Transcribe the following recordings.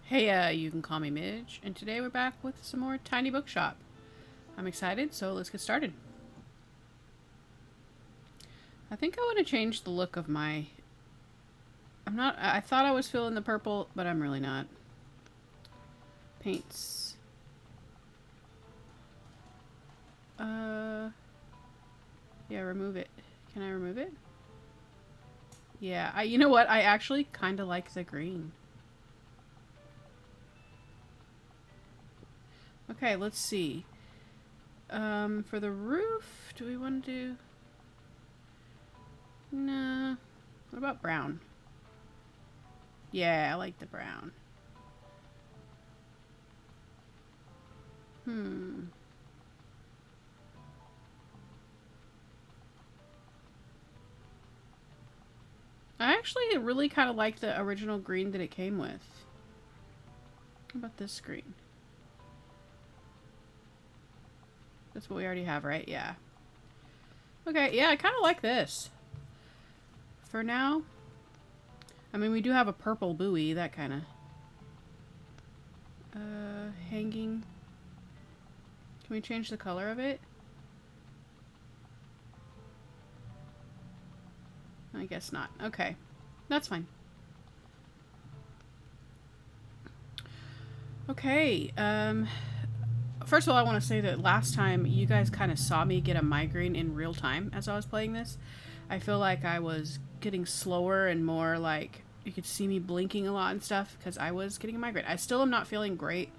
Hey, you can call me Midge, and today we're back with some more Tiny Bookshop. I'm excited, so let's get started. I think I want to change the look of my... I thought I was feeling the purple, but I'm really not. Paints. Yeah, remove it. Can I remove it? Yeah, you know what? I actually kind of like the green. Okay, let's see. For the roof, do we want to do... Nah. What about brown? Yeah, I like the brown. I actually really kind of like the original green that it came with. How about this green? That's what we already have, right? Yeah. Okay, yeah, I kind of like this. For now. I mean, we do have a purple buoy, that kind of... hanging. Can we change the color of it? I guess not. Okay. That's fine. Okay, first of all, I want to say that last time you guys kind of saw me get a migraine in real time as I was playing this. I feel like I was getting slower and more like you could see me blinking a lot and stuff because I was getting a migraine. I still am not feeling great.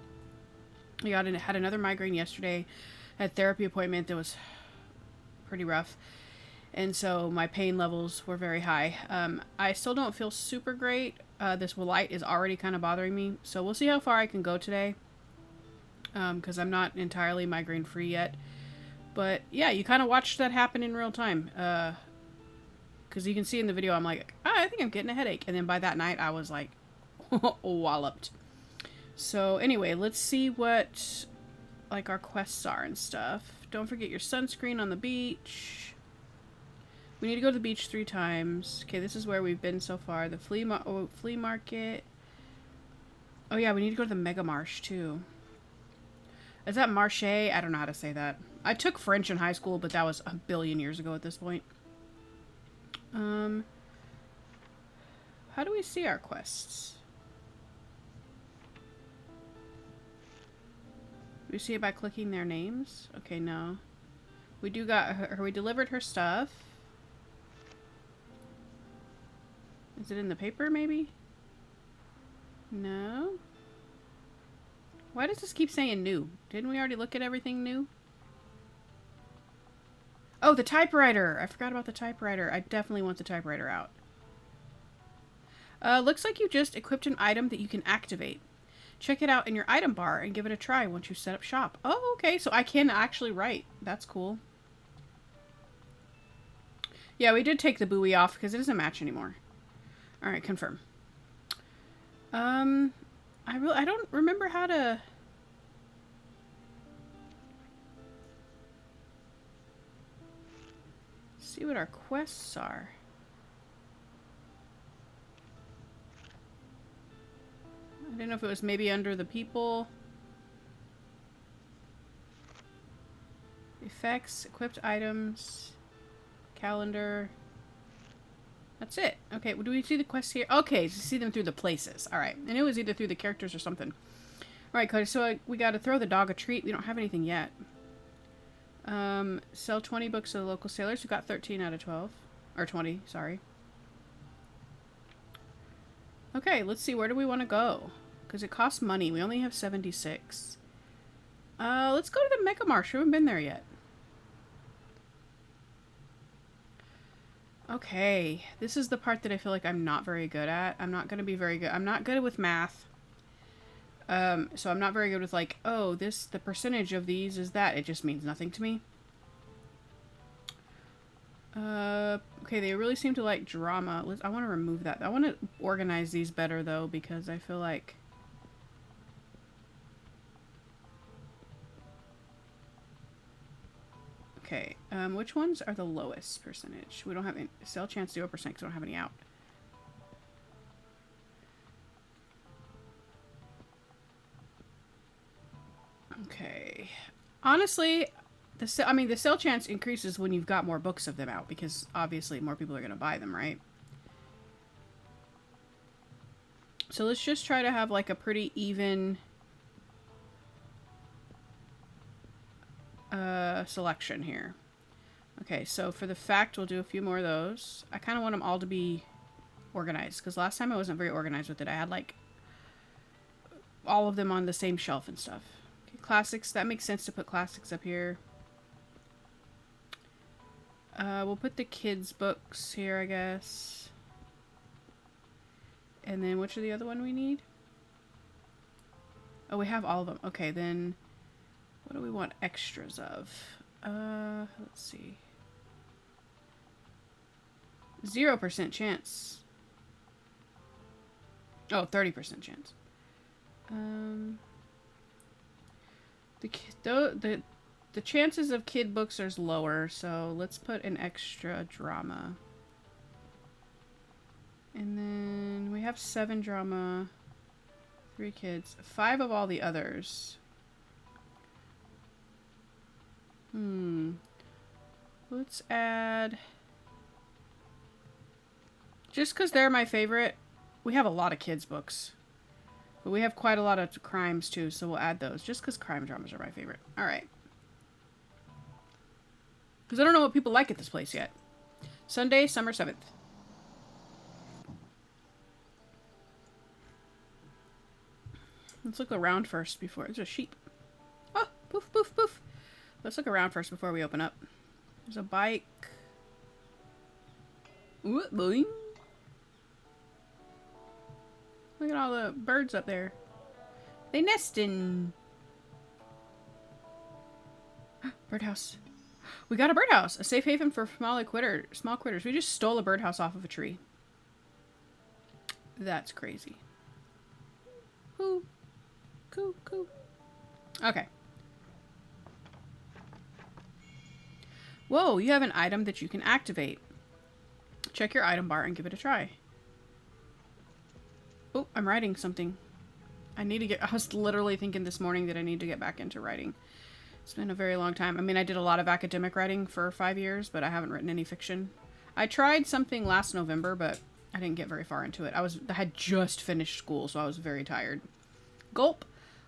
I had another migraine yesterday at a therapy appointment that was pretty rough. And so my pain levels were very high. I still don't feel super great. This light is already kind of bothering me. So we'll see how far I can go today. Because I'm not entirely migraine free yet. But yeah, you kind of watched that happen in real time. Because you can see in the video, I'm like, I think I'm getting a headache. And then by that night, I was like, walloped. So anyway, let's see what like our quests are and stuff. Don't forget your sunscreen on the beach. We need to go to the beach 3 times. Okay, this is where we've been so far. The flea market. Oh yeah, we need to go to the Mega Marsh too. Is that Marche? I don't know how to say that. I took French in high school, but that was a billion years ago at this point. How do we see our quests? We see it by clicking their names? Okay, no. We got her. We delivered her stuff. Is it in the paper, maybe? No. Why does this keep saying new? Didn't we already look at everything new? Oh, the typewriter! I forgot about the typewriter. I definitely want the typewriter out. Looks like you just equipped an item that you can activate. Check it out in your item bar and give it a try once you set up shop. Oh, okay, so I can actually write. That's cool. Yeah, we did take the buoy off because it doesn't match anymore. Alright, confirm. I don't remember how to... see what our quests are. I didn't know if it was maybe under the people. Effects, equipped items, calendar. That's it. Okay, well, do we see the quests here? Okay, so see them through the places. Alright, and it was either through the characters or something. Alright, Cody, so we gotta throw the dog a treat. We don't have anything yet. Sell 20 books to the local sailors. We got 13 out of 12. Or 20, sorry. Okay, let's see. Where do we want to go? Because it costs money. We only have 76. Let's go to the Mega Marsh. We haven't been there yet. Okay, this is the part that I feel like I'm not very good at. I'm not going to be very good. I'm not good with math. So I'm not very good with like, oh, the percentage of these is that. It just means nothing to me. Okay, they really seem to like drama. I want to remove that. I want to organize these better though, because I feel like... Okay, which ones are the lowest percentage? We don't have any... Sell chance 0% because we don't have any out. Okay. Honestly, the sale chance increases when you've got more books of them out because obviously more people are going to buy them, right? So let's just try to have like a pretty even selection here. Okay, so for the fact, we'll do a few more of those. I kind of want them all to be organized because last time I wasn't very organized with it. I had like all of them on the same shelf and stuff. Okay, classics. That makes sense to put classics up here. We'll put the kids' books here, I guess. And then which are the other one we need? Oh, we have all of them. Okay, then what do we want extras of? Let's see. 0% chance. Oh, 30% chance. The chances of kid books are lower, so let's put an extra drama. And then we have 7 drama, 3 kids, 5 of all the others. Let's add... Just because they're my favorite, we have a lot of kids' books. But we have quite a lot of crimes, too, so we'll add those. Just because crime dramas are my favorite. Alright. Because I don't know what people like at this place yet. Sunday, summer 7th. Let's look around first before... There's a sheep. Oh, poof, poof, poof. Let's look around first before we open up. There's a bike. Ooh, boing. Look at all the birds up there. They nesting. Birdhouse. We got a birdhouse. A safe haven for small critters. We just stole a birdhouse off of a tree. That's crazy. Coo. Coo, coo. Okay. Whoa, you have an item that you can activate. Check your item bar and give it a try. Oh, I'm writing something. I was literally thinking this morning that I need to get back into writing. It's been a very long time. I mean, I did a lot of academic writing for 5 years, but I haven't written any fiction. I tried something last November, but I didn't get very far into it. I had just finished school, so I was very tired. Gulp.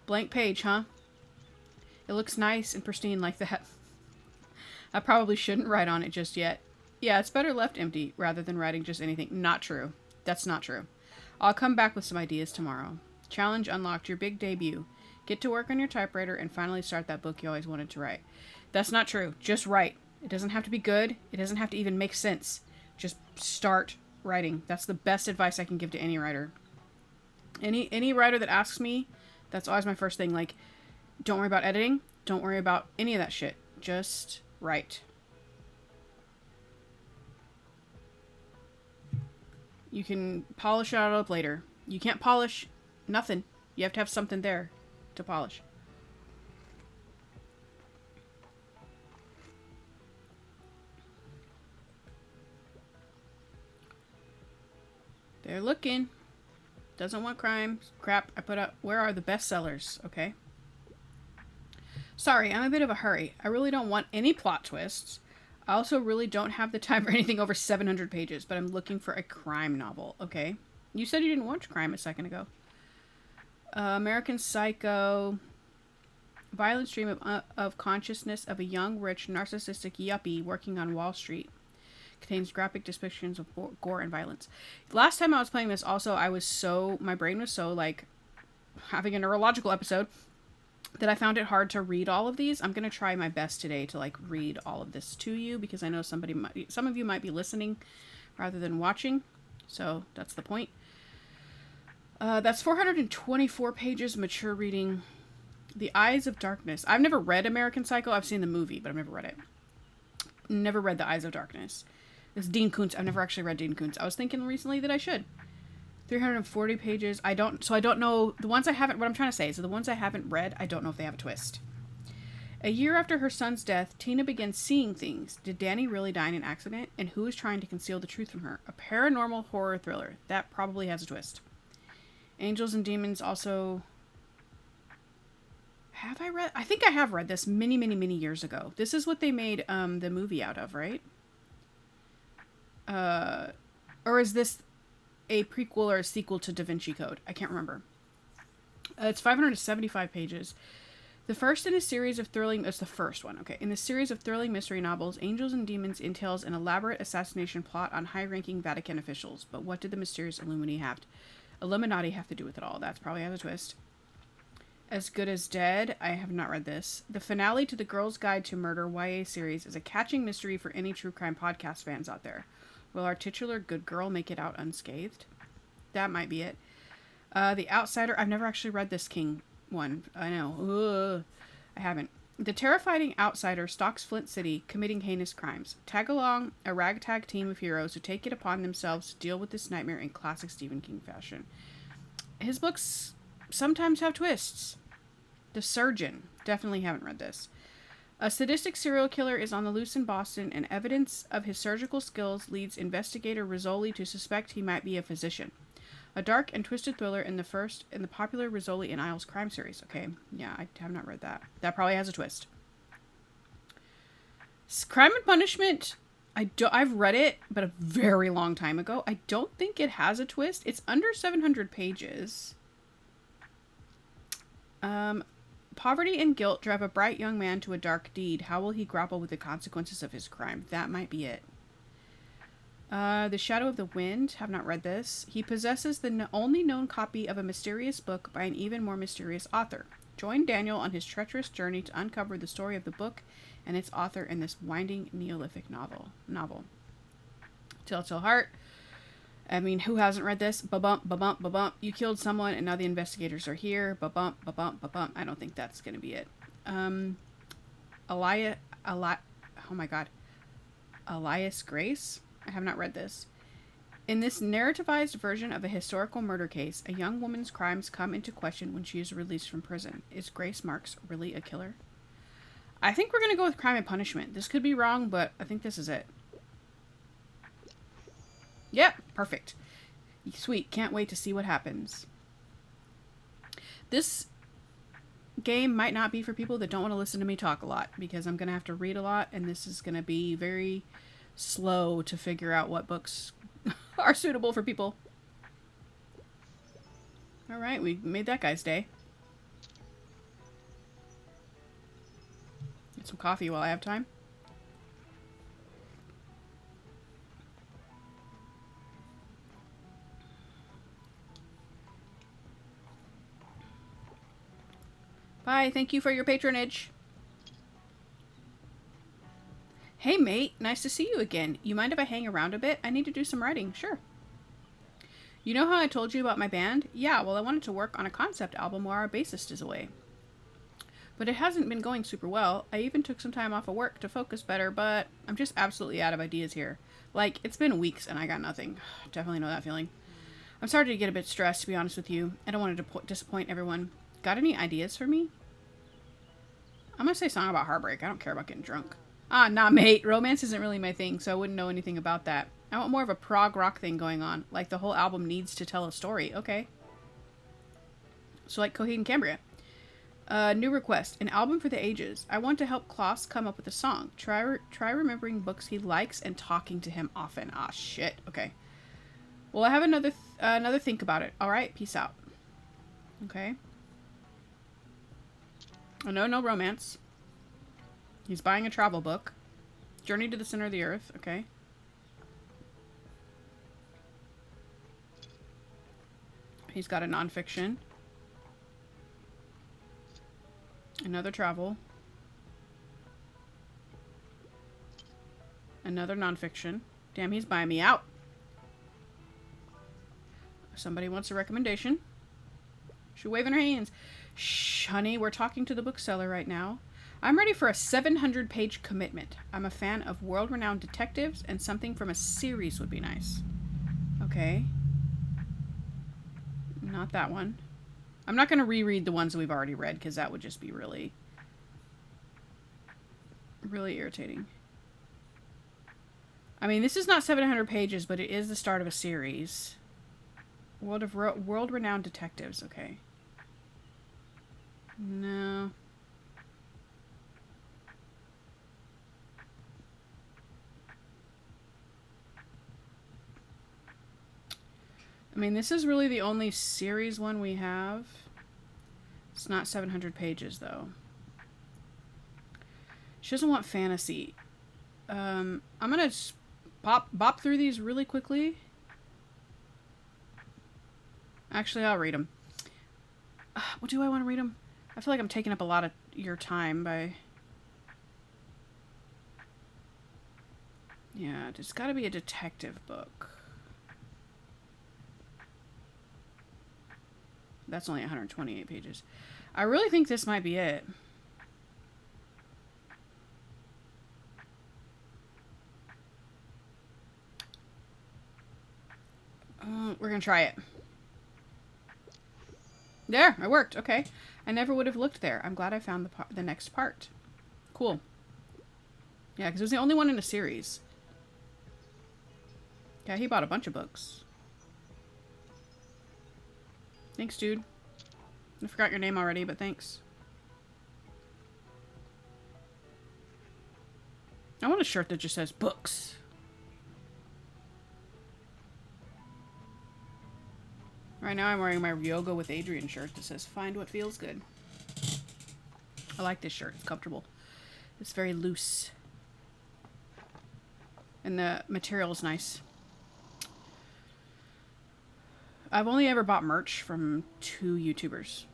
Blank page, huh? It looks nice and pristine like that. I probably shouldn't write on it just yet. Yeah, it's better left empty rather than writing just anything. Not true. That's not true. I'll come back with some ideas tomorrow. Challenge unlocked, your big debut. Get to work on your typewriter and finally start that book you always wanted to write. That's not true. Just write. It doesn't have to be good. It doesn't have to even make sense. Just start writing. That's the best advice I can give to any writer. Any writer that asks me, that's always my first thing. Like, don't worry about editing. Don't worry about any of that shit. Just write. You can polish it up later. You can't polish nothing. You have to have something there to polish. They're looking. Doesn't want crime. Crap, I put up. Where are the bestsellers? Okay. Sorry, I'm a bit of a hurry. I really don't want any plot twists. I also really don't have the time for anything over 700 pages, but I'm looking for a crime novel. Okay. You said you didn't watch crime a second ago. American Psycho. Violent stream of consciousness of a young, rich, narcissistic yuppie working on Wall Street. Contains graphic depictions of gore and violence. Last time I was playing this also, my brain was so, like, having a neurological episode that I found it hard to read all of these. I'm going to try my best today to, like, read all of this to you because I know some of you might be listening rather than watching. So that's the point. That's 424 pages mature reading. The Eyes of Darkness. I've never read American Psycho. I've seen the movie, but I've never read it. Never read The Eyes of Darkness. It's Dean Koontz. I've never actually read Dean Koontz. I was thinking recently that I should. 340 pages. I don't know. The ones I haven't, what I'm trying to say is the ones I haven't read, I don't know if they have a twist. A year after her son's death, Tina begins seeing things. Did Danny really die in an accident? And who is trying to conceal the truth from her? A paranormal horror thriller. That probably has a twist. Angels and Demons also Have I read? I think I have read this many, many, many years ago. This is what they made the movie out of, right? Or is this a prequel or a sequel to Da Vinci Code? I can't remember. It's 575 pages. The first in a series of thrilling... It's the first one, okay. In the series of thrilling mystery novels, Angels and Demons entails an elaborate assassination plot on high-ranking Vatican officials. But what did the mysterious Illuminati have to do with it all? That's probably has a twist. As Good as Dead. I have not read this. The finale to the Girl's Guide to Murder YA series is a catching mystery for any true crime podcast fans out there. Will our titular good girl make it out unscathed? That might be it. The Outsider. I've never actually read this King one. I know. Ugh. I haven't. The terrifying outsider stalks Flint City, committing heinous crimes. Tag along a ragtag team of heroes who take it upon themselves to deal with this nightmare in classic Stephen King fashion. His books sometimes have twists. The Surgeon. Definitely haven't read this. A sadistic serial killer is on the loose in Boston, and evidence of his surgical skills leads investigator Rizzoli to suspect he might be a physician. A dark and twisted thriller in the popular Rizzoli and Isles crime series. Okay, yeah, I have not read that. That probably has a twist. Crime and Punishment. I've read it, but a very long time ago. I don't think it has a twist. It's under 700 pages. Poverty and guilt drive a bright young man to a dark deed. How will he grapple with the consequences of his crime? That might be it. The Shadow of the Wind. Have not read this. He possesses the only known copy of a mysterious book by an even more mysterious author. Join Daniel on his treacherous journey to uncover the story of the book and its author in this winding Neolithic novel. Telltale Heart. I mean, who hasn't read this? Ba-bump, ba-bump, ba-bump. You killed someone and now the investigators are here. Ba-bump, ba-bump, ba-bump. I don't think that's going to be it. Elias Grace. I have not read this. In this narrativized version of a historical murder case, a young woman's crimes come into question when she is released from prison. Is Grace Marks really a killer? I think we're going to go with Crime and Punishment. This could be wrong, but I think this is it. Yep, perfect. Sweet, can't wait to see what happens. This game might not be for people that don't want to listen to me talk a lot, because I'm going to have to read a lot, and this is going to be very slow to figure out what books are suitable for people. Alright, we made that guy's day. Get some coffee while I have time. Bye, thank you for your patronage. Hey mate, nice to see you again. You mind if I hang around a bit? I need to do some writing. Sure. You know how I told you about my band? Yeah, well I wanted to work on a concept album while our bassist is away. But it hasn't been going super well. I even took some time off of work to focus better, but I'm just absolutely out of ideas here. Like, it's been weeks and I got nothing. Definitely know that feeling. I'm starting to get a bit stressed, to be honest with you. I don't want to disappoint everyone. Got any ideas for me? I'm gonna say song about heartbreak. I don't care about getting drunk. Ah, nah, mate. Romance isn't really my thing, so I wouldn't know anything about that. I want more of a prog rock thing going on. Like the whole album needs to tell a story. Okay. So like Coheed and Cambria. New request. An album for the ages. I want to help Klaus come up with a song. Try remembering books he likes and talking to him often. Ah, shit. Okay. Well, I have another think about it. Alright, peace out. Okay. Oh, no romance. He's buying a travel book. Journey to the Center of the Earth. Okay. He's got a nonfiction. Another travel. Another nonfiction. Damn, he's buying me out. Somebody wants a recommendation. She's waving her hands. Shh, honey, we're talking to the bookseller right now. I'm ready for a 700-page commitment. I'm a fan of world-renowned detectives, and something from a series would be nice. Okay. Not that one. I'm not going to reread the ones that we've already read, because that would just be really, really irritating. I mean, this is not 700 pages, but it is the start of a series. World-renowned detectives. Okay. No. I mean, this is really the only series one we have. It's not 700 pages, though. She doesn't want fantasy. I'm gonna just bop through these really quickly. Actually, I'll read them. What do I want to read them? I feel like I'm taking up a lot of your time by... Yeah, it's got to be a detective book. That's only 128 pages. I really think this might be it. We're going to try it. There, it worked. Okay. I never would have looked there. I'm glad I found the next part. Cool. Yeah, because it was the only one in a series. Yeah, he bought a bunch of books. Thanks, dude. I forgot your name already, but thanks. I want a shirt that just says books. Right now I'm wearing my Yoga with Adrian shirt that says find what feels good. I like this shirt. It's comfortable. It's very loose. And the material is nice. I've only ever bought merch from 2 YouTubers.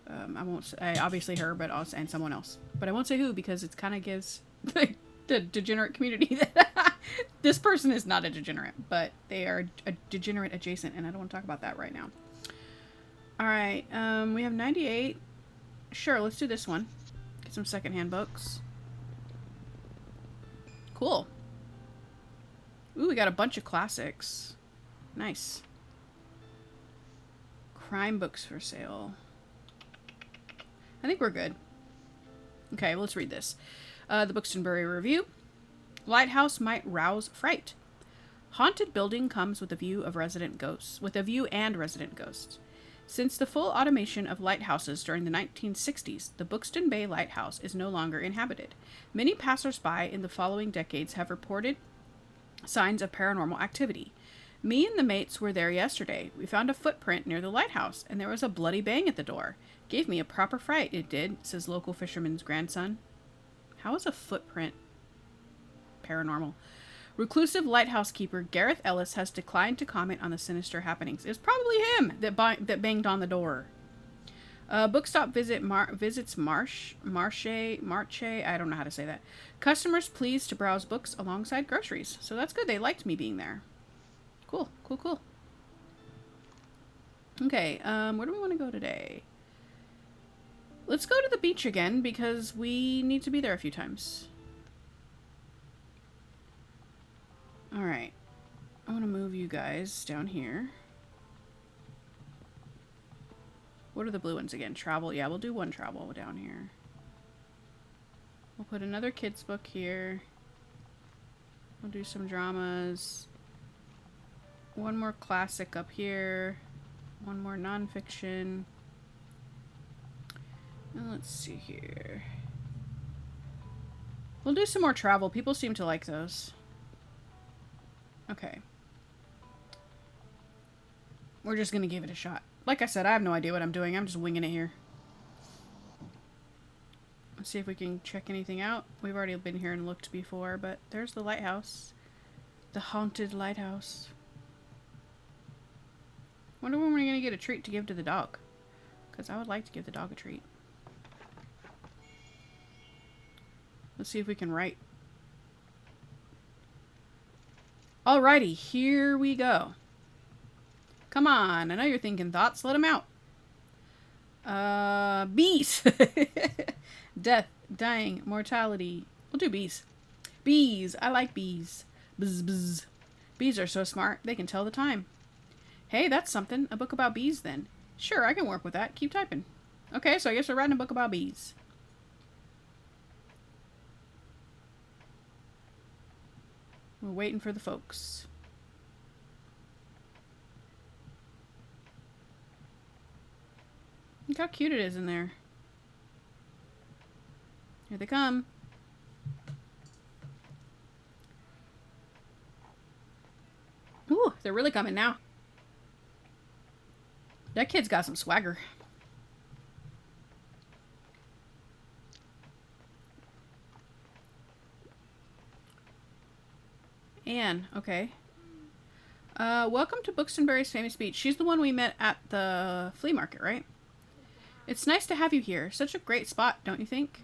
I won't say, obviously her, but also, and someone else. But I won't say who because it kind of gives the degenerate community that this person is not a degenerate, but they are a degenerate adjacent, and I don't want to talk about that right now. Alright, we have 98. Sure, let's do this one. Get some secondhand books. Cool. Ooh, we got a bunch of classics. Nice. Crime books for sale. I think we're good. Okay, well, let's read this. The Bookstonbury Review. Lighthouse might rouse fright. Haunted building comes with a view of resident ghosts. Since the full automation of lighthouses during the 1960s, the Buxton Bay Lighthouse is no longer inhabited. Many passers-by in the following decades have reported signs of paranormal activity. Me and the mates were there yesterday. We found a footprint near the lighthouse, and there was a bloody bang at the door. Gave me a proper fright, it did, says local fisherman's grandson. How is a footprint paranormal? Reclusive lighthouse keeper Gareth Ellis has declined to comment on the sinister happenings. It's probably him that banged on the door. Bookstop visits Marche. I don't know how to say that. Customers pleased to browse books alongside groceries. So that's good. They liked me being there. Cool. Okay, where do we want to go today? Let's go to the beach again because we need to be there a few times. Alright. I want to move you guys down here. What are the blue ones again? Travel. Yeah, we'll do one travel down here. We'll put another kids book here. We'll do some dramas. One more classic up here. One more nonfiction. And let's see here. We'll do some more travel. People seem to like those. Okay. We're just gonna give it a shot. Like I said, I have no idea what I'm doing. I'm just winging it here. Let's see if we can check anything out. We've already been here and looked before, but there's the lighthouse. The haunted lighthouse. Wonder when we're gonna get a treat to give to the dog. Because I would like to give the dog a treat. Let's see if we can write. Alrighty, here we go. Come on, I know you're thinking thoughts. Let them out. Bees. Death, dying, mortality. We'll do bees. Bees. I like bees. Bzz, bzz. Bees are so smart, they can tell the time. Hey, that's something. A book about bees, then. Sure, I can work with that. Keep typing. Okay, so I guess we're writing a book about bees. We're waiting for the folks. Look how cute it is in there. Here they come. Ooh, they're really coming now. That kid's got some swagger. Anne, okay. Welcome to Buxtonbury's famous beach. She's the one we met at the flea market, right? It's nice to have you here. Such a great spot, don't you think?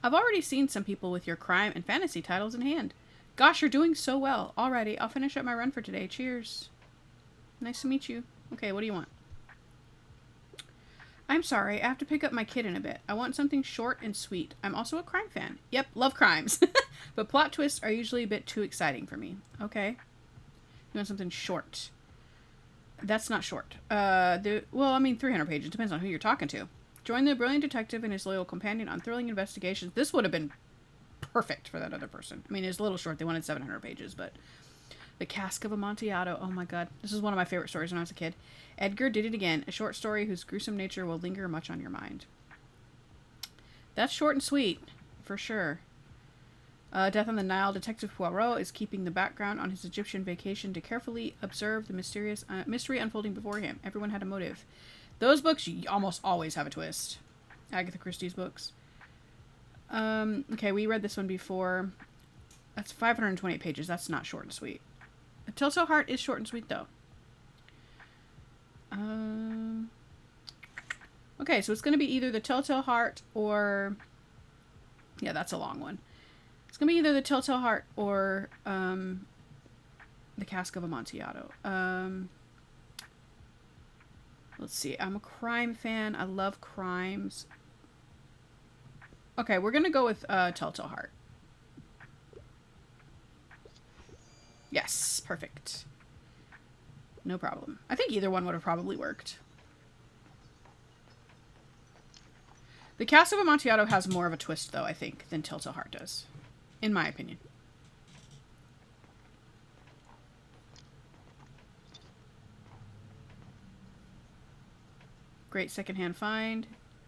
I've already seen some people with your crime and fantasy titles in hand. Gosh, you're doing so well. Alrighty, I'll finish up my run for today. Cheers. Nice to meet you. Okay, what do you want? I'm sorry, I have to pick up my kid in a bit. I want something short and sweet. I'm also a crime fan. Yep, love crimes. But plot twists are usually a bit too exciting for me. Okay. You want something short. That's not short. Well, I mean, 300 pages. Depends on who you're talking to. Join the brilliant detective and his loyal companion on thrilling investigations. This would have been perfect for that other person. I mean, it's a little short. They wanted 700 pages, but... The Cask of Amontillado. Oh my god. This is one of my favorite stories when I was a kid. Edgar did it again. A short story whose gruesome nature will linger much on your mind. That's short and sweet. For sure. Death on the Nile. Detective Poirot is keeping the background on his Egyptian vacation to carefully observe the mysterious mystery unfolding before him. Everyone had a motive. Those books you almost always have a twist. Agatha Christie's books. Okay, we read this one before. That's 528 pages. That's not short and sweet. A Telltale Heart is short and sweet, though. Okay, so it's going to be either the Telltale Heart or... Yeah, that's a long one. It's going to be either the Telltale Heart or the Cask of Amontillado. Let's see. I'm a crime fan. I love crimes. Okay, we're going to go with Telltale Heart. Yes, perfect. No problem. I think either one would have probably worked. The Cask of Amontillado has more of a twist, though, I think, than Telltale Heart does. In my opinion. Great secondhand find.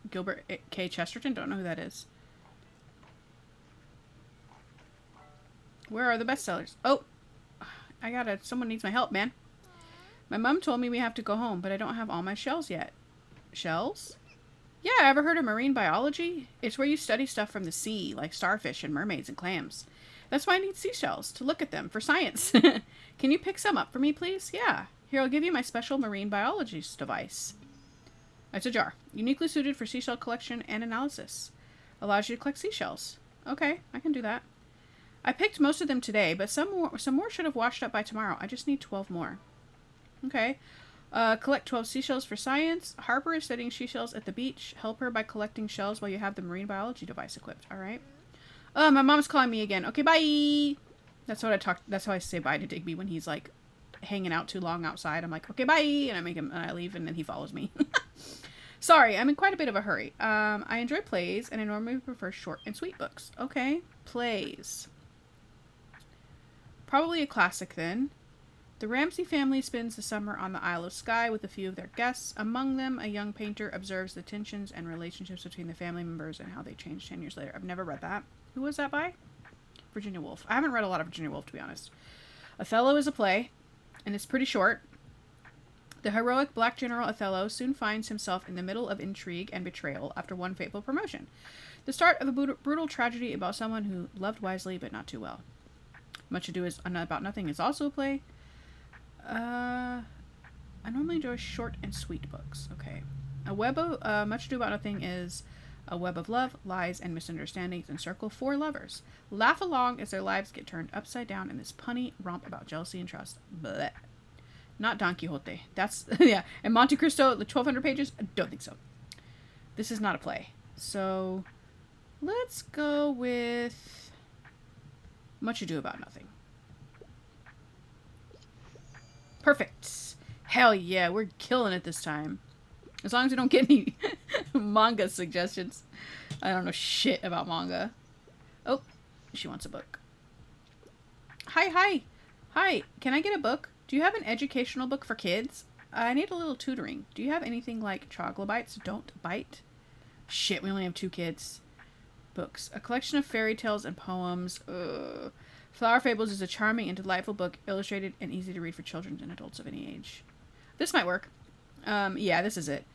Gilbert K. Chesterton. Don't know who that is. Where are the bestsellers? Oh! Someone needs my help, man. My mom told me we have to go home, but I don't have all my shells yet. Shells? Yeah, ever heard of marine biology? It's where you study stuff from the sea, like starfish and mermaids and clams. That's why I need seashells, to look at them for science. Can you pick some up for me, please? Yeah. Here, I'll give you my special marine biologist device. It's a jar, uniquely suited for seashell collection and analysis. Allows you to collect seashells. Okay, I can do that. I picked most of them today, but some more should have washed up by tomorrow. I just need 12 more. Okay. Collect 12 seashells for science. Harper is studying seashells at the beach. Help her by collecting shells while you have the marine biology device equipped. All right. Oh, my mom's calling me again. Okay, bye. That's how I say bye to Digby when he's like hanging out too long outside. I'm like, okay, bye, and I leave, and then he follows me. Sorry, I'm in quite a bit of a hurry. I enjoy plays, and I normally prefer short and sweet books. Okay, plays. Probably a classic then. The Ramsay family spends the summer on the Isle of Skye with a few of their guests. Among them, a young painter observes the tensions and relationships between the family members and how they change 10 years later. I've never read that. Who was that by? Virginia Woolf. I haven't read a lot of Virginia Woolf, to be honest. Othello is a play, and it's pretty short. The heroic black general Othello soon finds himself in the middle of intrigue and betrayal after one fateful promotion. The start of a brutal tragedy about someone who loved wisely but not too well. Much Ado About Nothing is also a play. I normally enjoy short and sweet books. Okay. Much Ado About Nothing is a web of love, lies, and misunderstandings encircle four lovers. Laugh along as their lives get turned upside down in this punny romp about jealousy and trust. Blech. Not Don Quixote. That's, yeah. And Monte Cristo, the 1,200 pages? I don't think so. This is not a play. So, let's go with Much Ado About Nothing. Perfect. Hell yeah, we're killing it this time. As long as we don't get any manga suggestions. I don't know shit about manga. Oh, she wants a book. Hi. Can I get a book? Do you have an educational book for kids? I need a little tutoring. Do you have anything like Troglobites Don't Bite? Shit, we only have 2 kids. Books. A collection of fairy tales and poems. Flower Fables is a charming and delightful book, illustrated and easy to read for children and adults of any age. This might work. Yeah, this is it.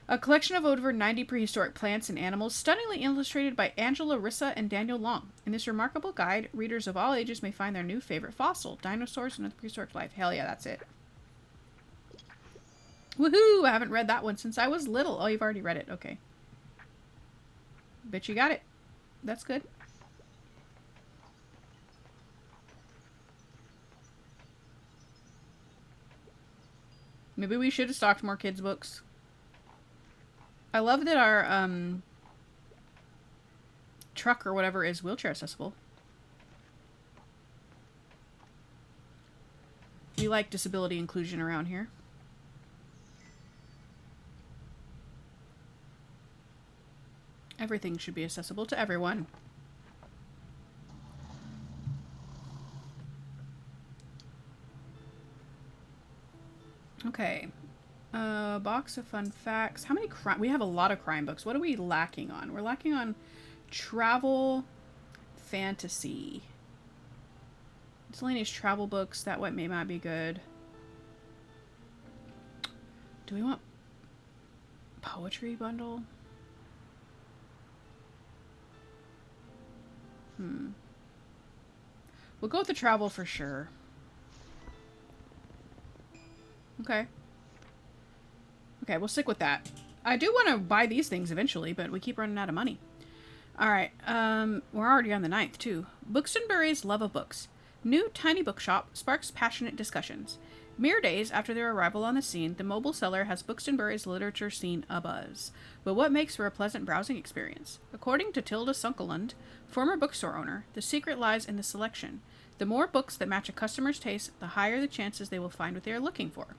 A collection of over 90 prehistoric plants and animals, stunningly illustrated by Angela Rissa and Daniel Long. In this remarkable guide, readers of all ages may find their new favorite fossil, dinosaurs, and other prehistoric life. Hell yeah, that's it. Woohoo! I haven't read that one since I was little. Oh, you've already read it. Okay. Bet you got it. That's good. Maybe we should have stocked more kids' books. I love that our truck or whatever is wheelchair accessible. We like disability inclusion around here. Everything should be accessible to everyone. Okay. Box of fun facts. How many crime? We have a lot of crime books. What are we lacking on? We're lacking on travel, fantasy. Miscellaneous travel books. That one may not be good. Do we want poetry bundle? We'll go with the travel for sure. Okay. Okay, we'll stick with that. I do want to buy these things eventually, but we keep running out of money. Alright, we're already on the 9th, too. Buxtonbury's love of books. New tiny bookshop sparks passionate discussions. Mere days after their arrival on the scene, the mobile seller has Buxtonbury's literature scene abuzz. But what makes for a pleasant browsing experience? According to Tilda Sunkeland, former bookstore owner, the secret lies in the selection. The more books that match a customer's taste, the higher the chances they will find what they are looking for.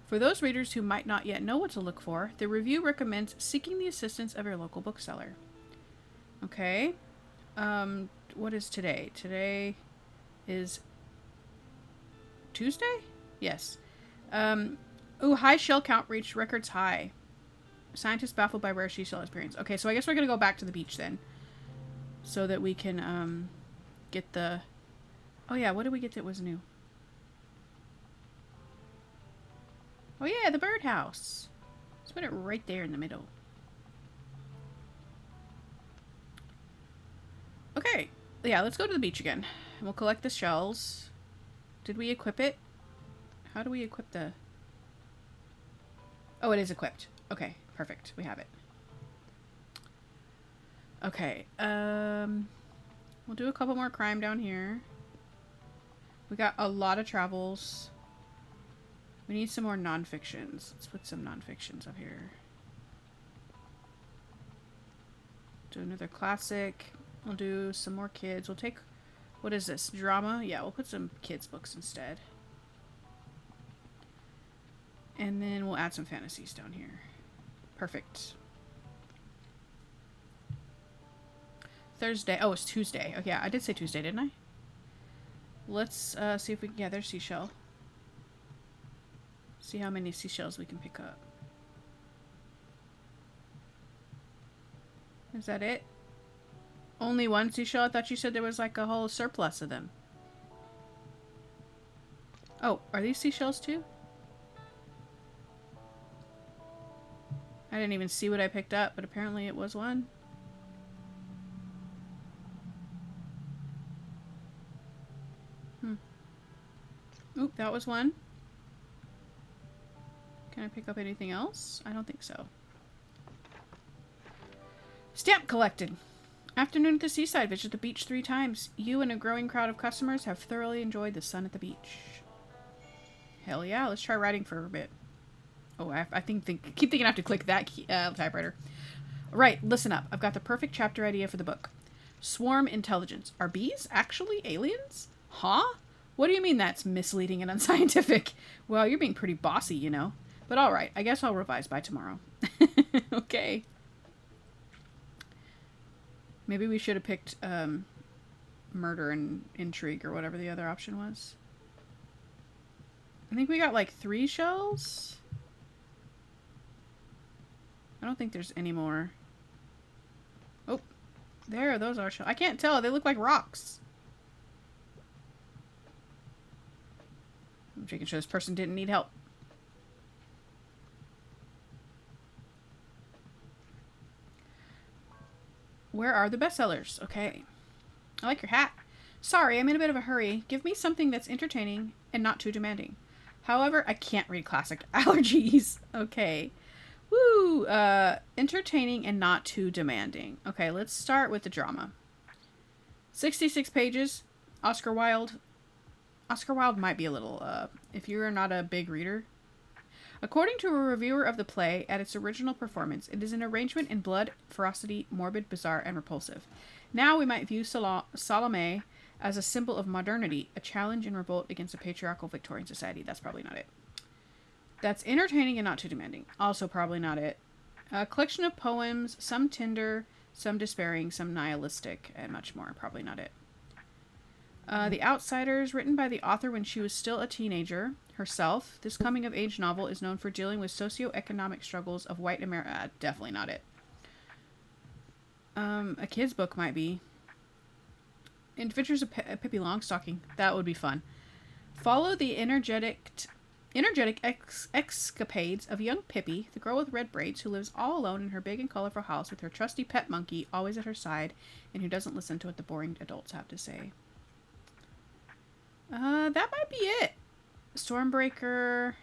For those readers who might not yet know what to look for, the review recommends seeking the assistance of your local bookseller. Okay. What is today? Today is Tuesday? Yes. High shell count reached records high. Scientists baffled by rare seashell experience. Okay, so I guess we're gonna go back to the beach then. So that we can, get the... Oh yeah, what did we get that was new? Oh yeah, the birdhouse. Let's put it right there in the middle. Okay. Yeah, let's go to the beach again. And we'll collect the shells. Did we equip it? How do we equip the... Oh, it is equipped. Okay, perfect. We have it. Okay, we'll do a couple more crime down here. We got a lot of travels. We need some more non-fictions. Let's put some non-fictions up here. Do another classic. We'll do some more kids. We'll take... What is this? Drama? Yeah, we'll put some kids' books instead. And then we'll add some fantasies down here. Perfect. Thursday. Oh, it's Tuesday. Okay, yeah, I did say Tuesday, didn't I? Let's see if we can... Yeah, there's seashell. See how many seashells we can pick up. Is that it? Only one seashell? I thought you said there was like a whole surplus of them. Oh, are these seashells too? I didn't even see what I picked up, but apparently it was one. Oop, that was one. Can I pick up anything else? I don't think so. Stamp collected. Afternoon at the seaside. Visit the beach 3 times. You and a growing crowd of customers have thoroughly enjoyed the sun at the beach. Hell yeah, let's try writing for a bit. Oh, I keep thinking I have to click that key, typewriter. Right, listen up. I've got the perfect chapter idea for the book. Swarm intelligence. Are bees actually aliens? Huh? What do you mean that's misleading and unscientific? Well, you're being pretty bossy, you know. But alright, I guess I'll revise by tomorrow. Okay. Maybe we should have picked murder and intrigue or whatever the other option was. I think we got like 3 shells. I don't think there's any more. Oh, there, those are shells. I can't tell. They look like rocks. I'm making sure this person didn't need help. Where are the bestsellers? Okay. I like your hat. Sorry, I'm in a bit of a hurry. Give me something that's entertaining and not too demanding. However, I can't read classic. Allergies. Okay. Woo! Entertaining and not too demanding. Okay, let's start with the drama. 66 pages. Oscar Wilde. Oscar Wilde might be a little, if you're not a big reader. According to a reviewer of the play, at its original performance, it is an arrangement in blood, ferocity, morbid, bizarre, and repulsive. Now we might view Salome as a symbol of modernity, a challenge and revolt against a patriarchal Victorian society. That's probably not it. That's entertaining and not too demanding. Also probably not it. A collection of poems, some tender, some despairing, some nihilistic, and much more. Probably not it. The Outsiders, written by the author when she was still a teenager herself. This coming-of-age novel is known for dealing with socioeconomic struggles of white America. Definitely not it. A kid's book might be. Adventures of Pippi Longstocking. That would be fun. Follow the energetic escapades of young Pippi, the girl with red braids who lives all alone in her big and colorful house with her trusty pet monkey always at her side and who doesn't listen to what the boring adults have to say. That might be it. Stormbreaker,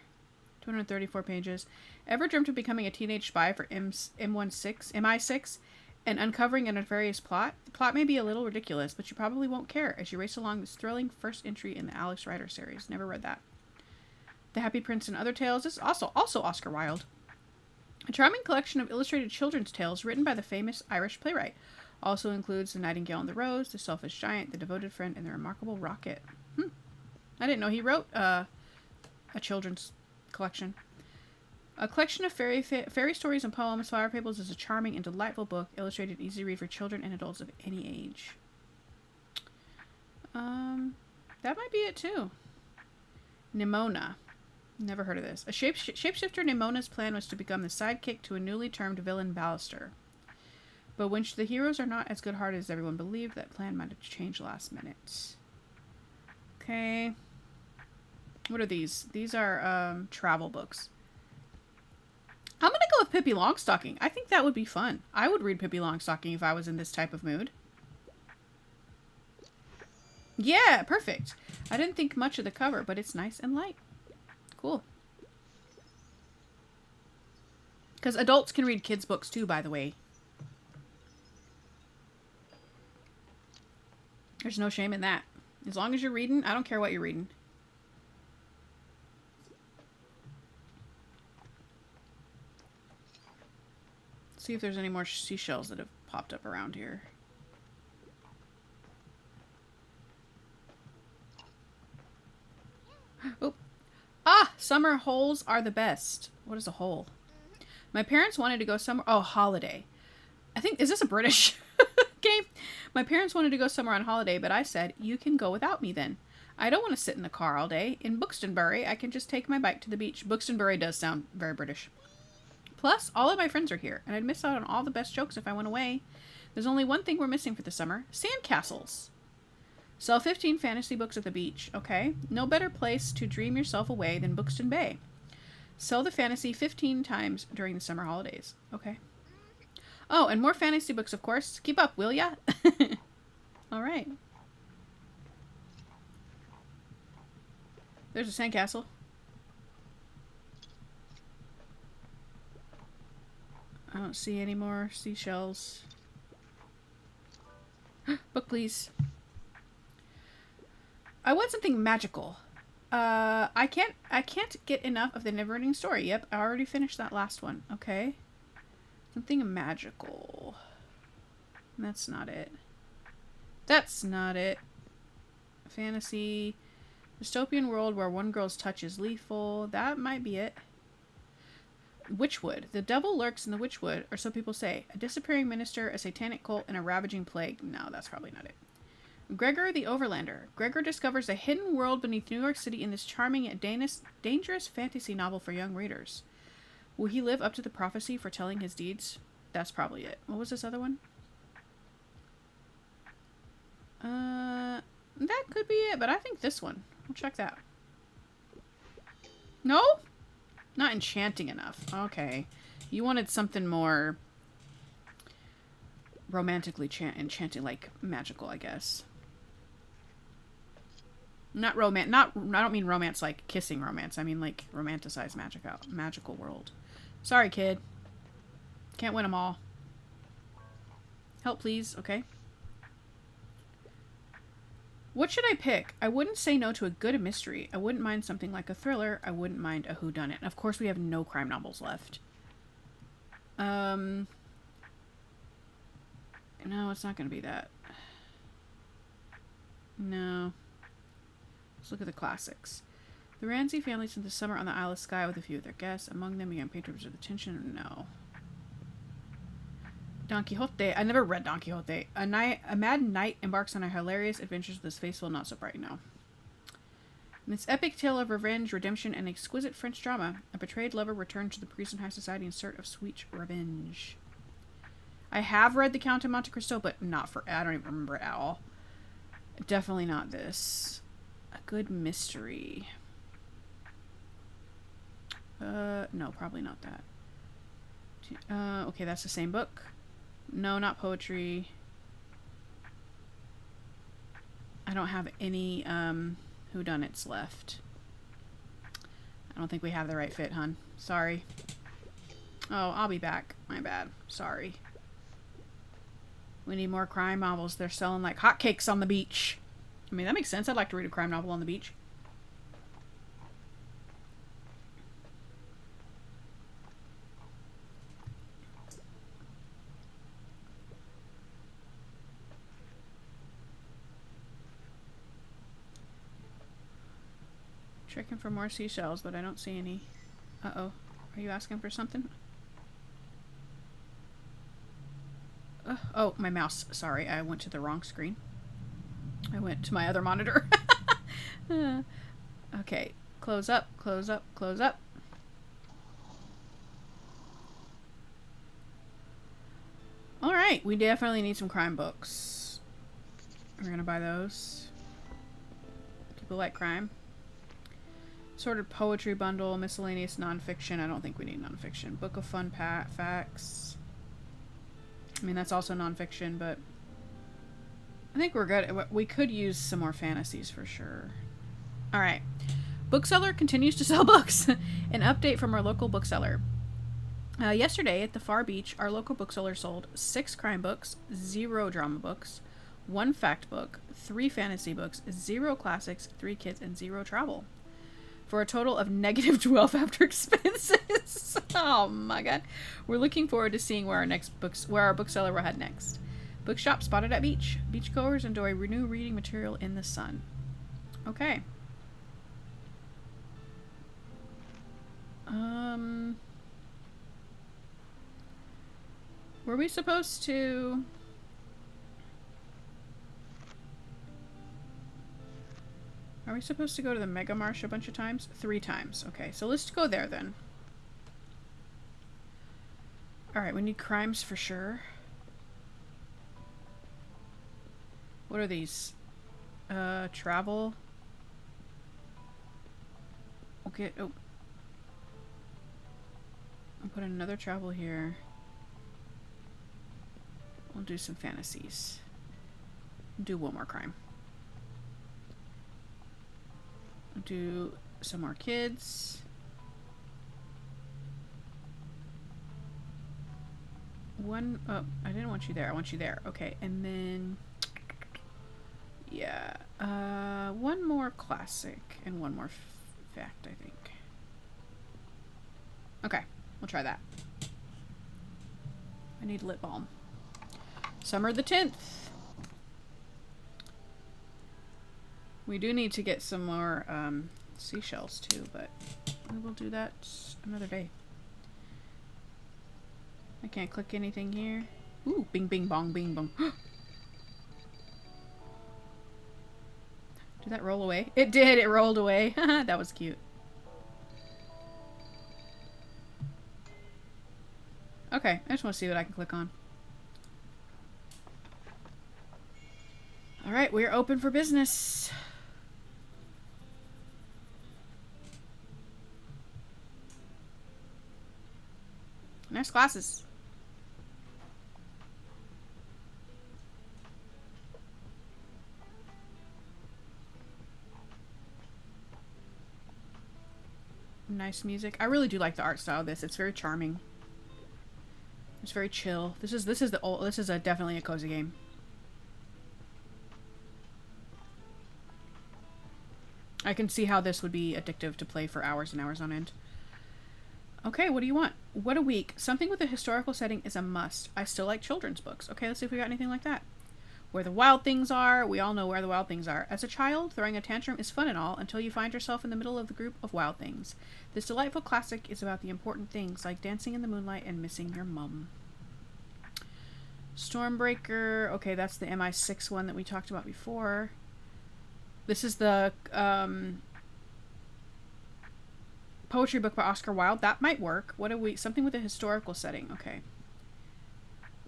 234 pages. Ever dreamt of becoming a teenage spy for MI6 and uncovering a nefarious plot? The plot may be a little ridiculous, but you probably won't care as you race along this thrilling first entry in the Alex Rider series. Never read that. The Happy Prince and Other Tales is also Oscar Wilde. A charming collection of illustrated children's tales written by the famous Irish playwright. Also includes The Nightingale and the Rose, The Selfish Giant, The Devoted Friend, and The Remarkable Rocket. I didn't know he wrote a children's collection. A collection of fairy stories and poems, Flower Fables is a charming and delightful book, illustrated easy read for children and adults of any age. That might be it too. Nimona. Never heard of this. A shapeshifter, Nimona's plan was to become the sidekick to a newly termed villain, Ballister. But when the heroes are not as good-hearted as everyone believed, that plan might have changed last minute. Okay. What are these? These are travel books. I'm going to go with Pippi Longstocking. I think that would be fun. I would read Pippi Longstocking if I was in this type of mood. Yeah, perfect. I didn't think much of the cover, but it's nice and light. Cool. Because adults can read kids' books too, by the way. There's no shame in that. As long as you're reading, I don't care what you're reading. See if there's any more seashells that have popped up around here. Oh. Ah! Summer holes are the best. What is a hole? My parents wanted to go somewhere. Oh, holiday. I think, is this a British game? My parents wanted to go somewhere on holiday, but I said, you can go without me then. I don't want to sit in the car all day. In Buxtonbury, I can just take my bike to the beach. Buxtonbury does sound very British. Plus, all of my friends are here, and I'd miss out on all the best jokes if I went away. There's only one thing we're missing for the summer. Sandcastles. Sell 15 fantasy books at the beach. Okay. No better place to dream yourself away than Buxton Bay. Sell the fantasy 15 times during the summer holidays. Okay. Oh, and more fantasy books, of course. Keep up, will ya? All right. There's a sandcastle. I don't see any more seashells. Book, please. I want something magical. I can't get enough of the never-ending story. Yep, I already finished that last one. Okay. Something magical. That's not it. That's not it. Fantasy. Dystopian world where one girl's touch is lethal. That might be it. Witchwood. The devil lurks in the Witchwood, or so people say. A disappearing minister, a satanic cult, and a ravaging plague. No, that's probably not it. Gregor the Overlander. Gregor discovers a hidden world beneath New York City in this charming yet dangerous fantasy novel for young readers. Will he live up to the prophecy foretelling his deeds? That's probably it. What was this other one? That could be it, but I think this one. We'll check that. No? Not enchanting enough. Okay. You wanted something more romantically enchanting, like magical, I guess. Not romance. Not. I don't mean romance like kissing romance. I mean like romanticized magical world. Sorry, kid. Can't win them all. Help, please. Okay. What should I pick? I wouldn't say no to a good mystery. I wouldn't mind something like a thriller. I wouldn't mind a whodunit. And of course, we have no crime novels left. No, it's not going to be that. No. Let's look at the classics. The Ramsey family spent the summer on the Isle of Skye with a few of their guests. Among them, young patrons of the tension. No. Don Quixote. I never read Don Quixote. A mad knight embarks on a hilarious adventures with his faithful, not so bright. No. In this epic tale of revenge, redemption, and exquisite French drama, a betrayed lover returns to the Parisian high society in search of sweet revenge. I have read The Count of Monte Cristo, but not for... I don't even remember it at all. Definitely not this. A good mystery. No, probably not that. Okay, that's the same book. No, not poetry. I don't have any whodunits left. I don't think we have the right fit, hun. Sorry. Oh, I'll be back. My bad. Sorry. We need more crime novels. They're selling like hotcakes on the beach. I mean, that makes sense. I'd like to read a crime novel on the beach. Checking for more seashells, but I don't see any. Uh-oh. Are you asking for something? Oh, my mouse. Sorry, I went to the wrong screen. I went to my other monitor. Okay. Close up, close up, close up. Alright, we definitely need some crime books. We're gonna buy those. People like crime. Sorted poetry bundle, miscellaneous nonfiction. I don't think we need nonfiction. Book of fun facts. I mean, that's also nonfiction, but I think we're good. We could use some more fantasies for sure. All right. Bookseller continues to sell books. An update from our local bookseller. Yesterday at the Far Beach, our local bookseller sold 6 crime books, 0 drama books, 1 fact book, 3 fantasy books, 0 classics, 3 kids, and 0 travel. For a total of -12 after expenses. Oh my god. We're looking forward to seeing where our bookseller will head next. Bookshop spotted at beach. Beachgoers enjoy new reading material in the sun. Okay. Were we supposed to... Are we supposed to go to the Mega Marsh a bunch of times? 3 times. Okay, so let's go there then. Alright, we need crimes for sure. What are these? Travel. Okay, oh. I'll put another travel here. We'll do some fantasies. Do one more crime. Do some more kids. Oh, I didn't want you there. I want you there. Okay, and then yeah, one more classic and one more fact, I think. Okay, we'll try that. I need lip balm. Summer the 10th. We do need to get some more seashells too, but we will do that another day. I can't click anything here. Ooh, bing, bing, bong, bing, bong. Did that roll away? It did. It rolled away. That was cute. Okay, I just want to see what I can click on. All right, we're open for business. Nice glasses. Nice music. I really do like the art style of this. It's very charming. It's very chill. This is definitely a cozy game. I can see how this would be addictive to play for hours and hours on end. Okay, what do you want? What a week. Something with a historical setting is a must. I still like children's books. Okay, let's see if we got anything like that. Where the Wild Things Are. We all know where the Wild Things are. As a child, throwing a tantrum is fun and all until you find yourself in the middle of the group of wild things. This delightful classic is about the important things like dancing in the moonlight and missing your mum. Stormbreaker. Okay, that's the MI6 one that we talked about before. This is the poetry book by Oscar Wilde. That might work. What do we... Something with a historical setting. Okay.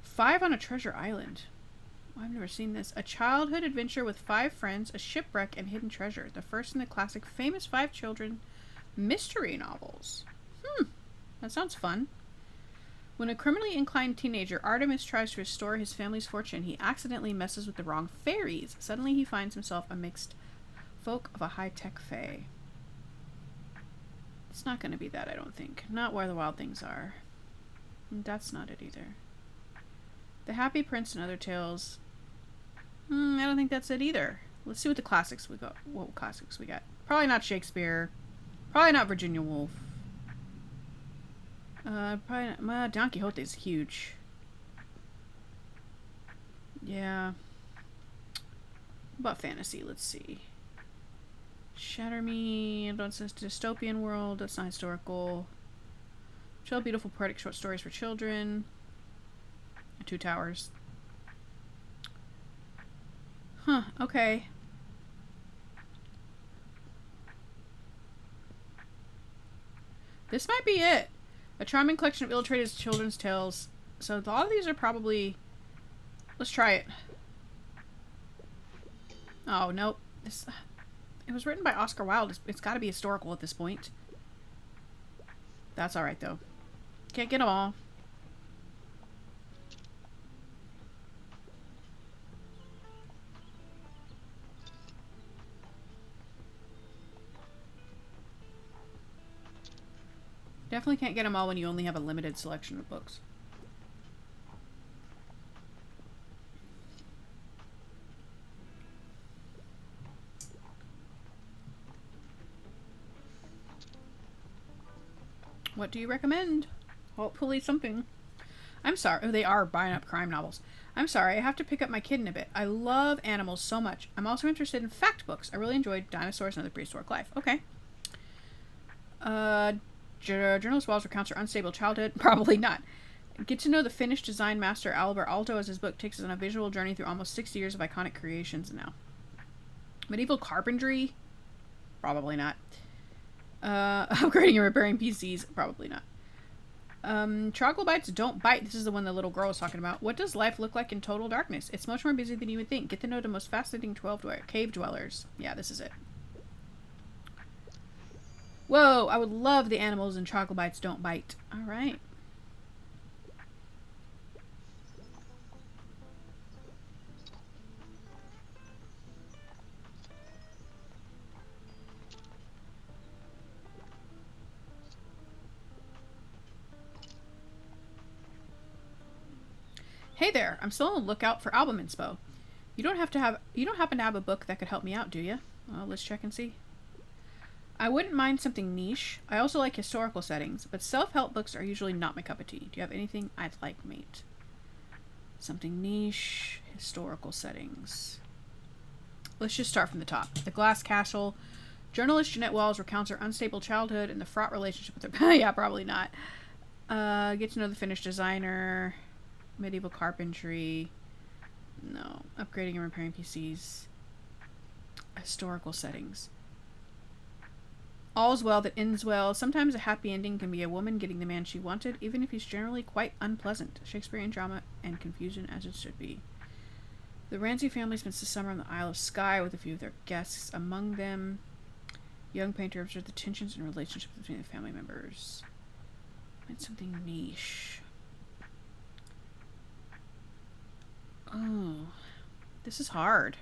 5 on a Treasure Island. I've never seen this. A childhood adventure with 5 friends, a shipwreck, and hidden treasure. The first in the classic famous 5 children mystery novels. That sounds fun. When a criminally inclined teenager, Artemis, tries to restore his family's fortune, he accidentally messes with the wrong fairies. Suddenly he finds himself amidst folk of a high-tech fae. It's not going to be that, I don't think. Not Where the Wild Things Are. That's not it either. The Happy Prince and Other Tales. I don't think that's it either. Let's see what the classics we got. What classics we got? Probably not Shakespeare. Probably not Virginia Woolf. Probably not. Don Quixote is huge. Yeah. What about fantasy? Let's see. Shatter Me. Don't say dystopian world. That's not historical. Chill, beautiful, poetic short stories for children. 2 Towers. Huh, okay. This might be it. A charming collection of illustrated children's tales. So a lot of these are probably... Let's try it. Oh, nope. This... It was written by Oscar Wilde. It's got to be historical at this point. That's alright, though. Can't get them all. Definitely can't get them all when you only have a limited selection of books. What do you recommend? Hopefully something. I'm sorry. Oh, they are buying up crime novels. I'm sorry. I have to pick up my kid in a bit. I love animals so much. I'm also interested in fact books. I really enjoyed Dinosaurs and Other Prehistoric Life. Okay. Journalist Walls recounts her unstable childhood. Probably not. Get to know the Finnish design master Albert Aalto as his book takes us on a visual journey through almost 60 years of iconic creations now. Medieval carpentry? Probably not. Upgrading and repairing PCs? Probably not. Troglodytes don't bite. This is the one the little girl was talking about. What does life look like in total darkness? It's much more busy than you would think. Get to know the most fascinating cave dwellers. Yeah, this is it. Whoa, I would love the animals in Troglodytes don't bite. Alright. Hey there, I'm still on the lookout for album inspo. You don't happen to have a book that could help me out, do you? Well, let's check and see. I wouldn't mind something niche. I also like historical settings, but self-help books are usually not my cup of tea. Do you have anything I'd like, mate? Something niche, historical settings. Let's just start from the top. The Glass Castle. Journalist Jeanette Wells recounts her unstable childhood and the fraught relationship with her... Yeah, probably not. Get to know the Finnish designer. Medieval carpentry. No. Upgrading and repairing PCs. Historical settings. All's well that ends well. Sometimes a happy ending can be a woman getting the man she wanted, even if he's generally quite unpleasant. Shakespearean drama and confusion as it should be. The Ramsay family spends the summer on the Isle of Skye with a few of their guests. Among them, young painter observed the tensions and relationships between the family members. And something niche. Oh, this is hard.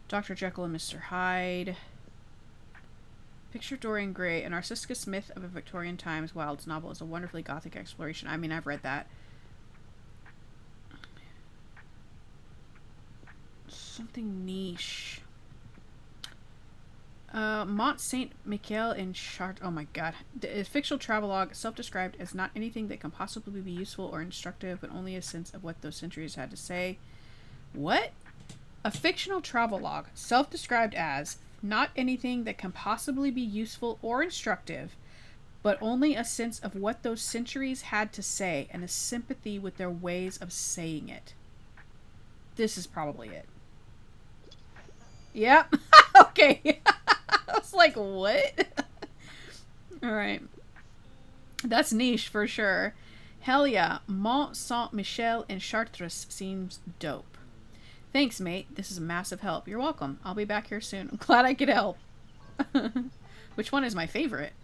Dr. Jekyll and Mr. Hyde. Picture Dorian Gray, an Narcissus myth of a Victorian times Wilds novel, is a wonderfully gothic exploration. I mean, I've read that. Something niche. Mont Saint Michel in Chart. Oh my god. A fictional travelogue, self-described as not anything that can possibly be useful or instructive, but only a sense of what those centuries had to say. What? A fictional travelogue, self-described as not anything that can possibly be useful or instructive, but only a sense of what those centuries had to say and a sympathy with their ways of saying it. This is probably it. Yep. Okay. I was like, what? Alright. That's niche for sure. Hell yeah. Mont Saint-Michel in Chartres seems dope. Thanks, mate. This is a massive help. You're welcome. I'll be back here soon. I'm glad I could help. Which one is my favorite?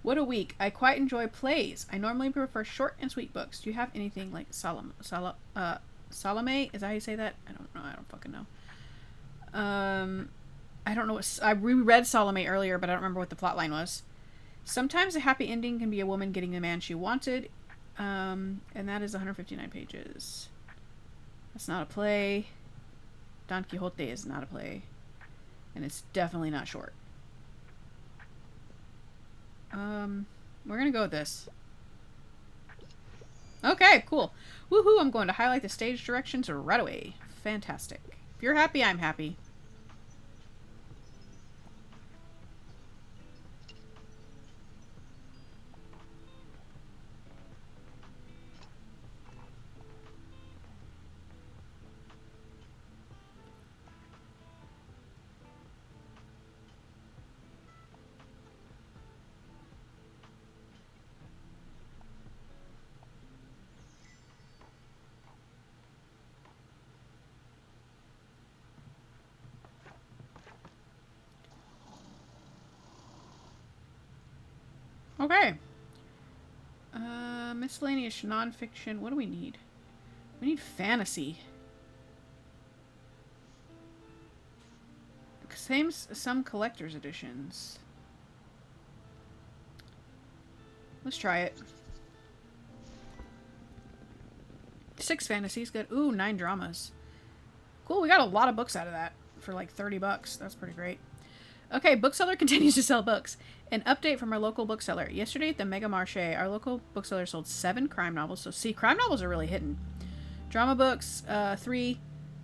What a week. I quite enjoy plays. I normally prefer short and sweet books. Do you have anything like Salome? Is that how you say that? I don't know. I don't fucking know. I don't know what... I reread Salome earlier, but I don't remember what the plotline was. Sometimes a happy ending can be a woman getting the man she wanted. And that is 159 pages. That's not a play. Don Quixote is not a play. And it's definitely not short. We're gonna go with this. Okay, cool. Woohoo, I'm going to highlight the stage directions right away. Fantastic. If you're happy, I'm happy. Okay. Miscellaneous nonfiction. What do we need? We need fantasy. Some collector's editions. Let's try it. 6 fantasies. Good. Ooh, 9 dramas. Cool, we got a lot of books out of that for like $30. That's pretty great. Okay, Bookseller continues to sell books. An update from our local bookseller. Yesterday at the Mega Marché, our local bookseller sold 7 crime novels. So see, crime novels are really hitting. Drama books, 3.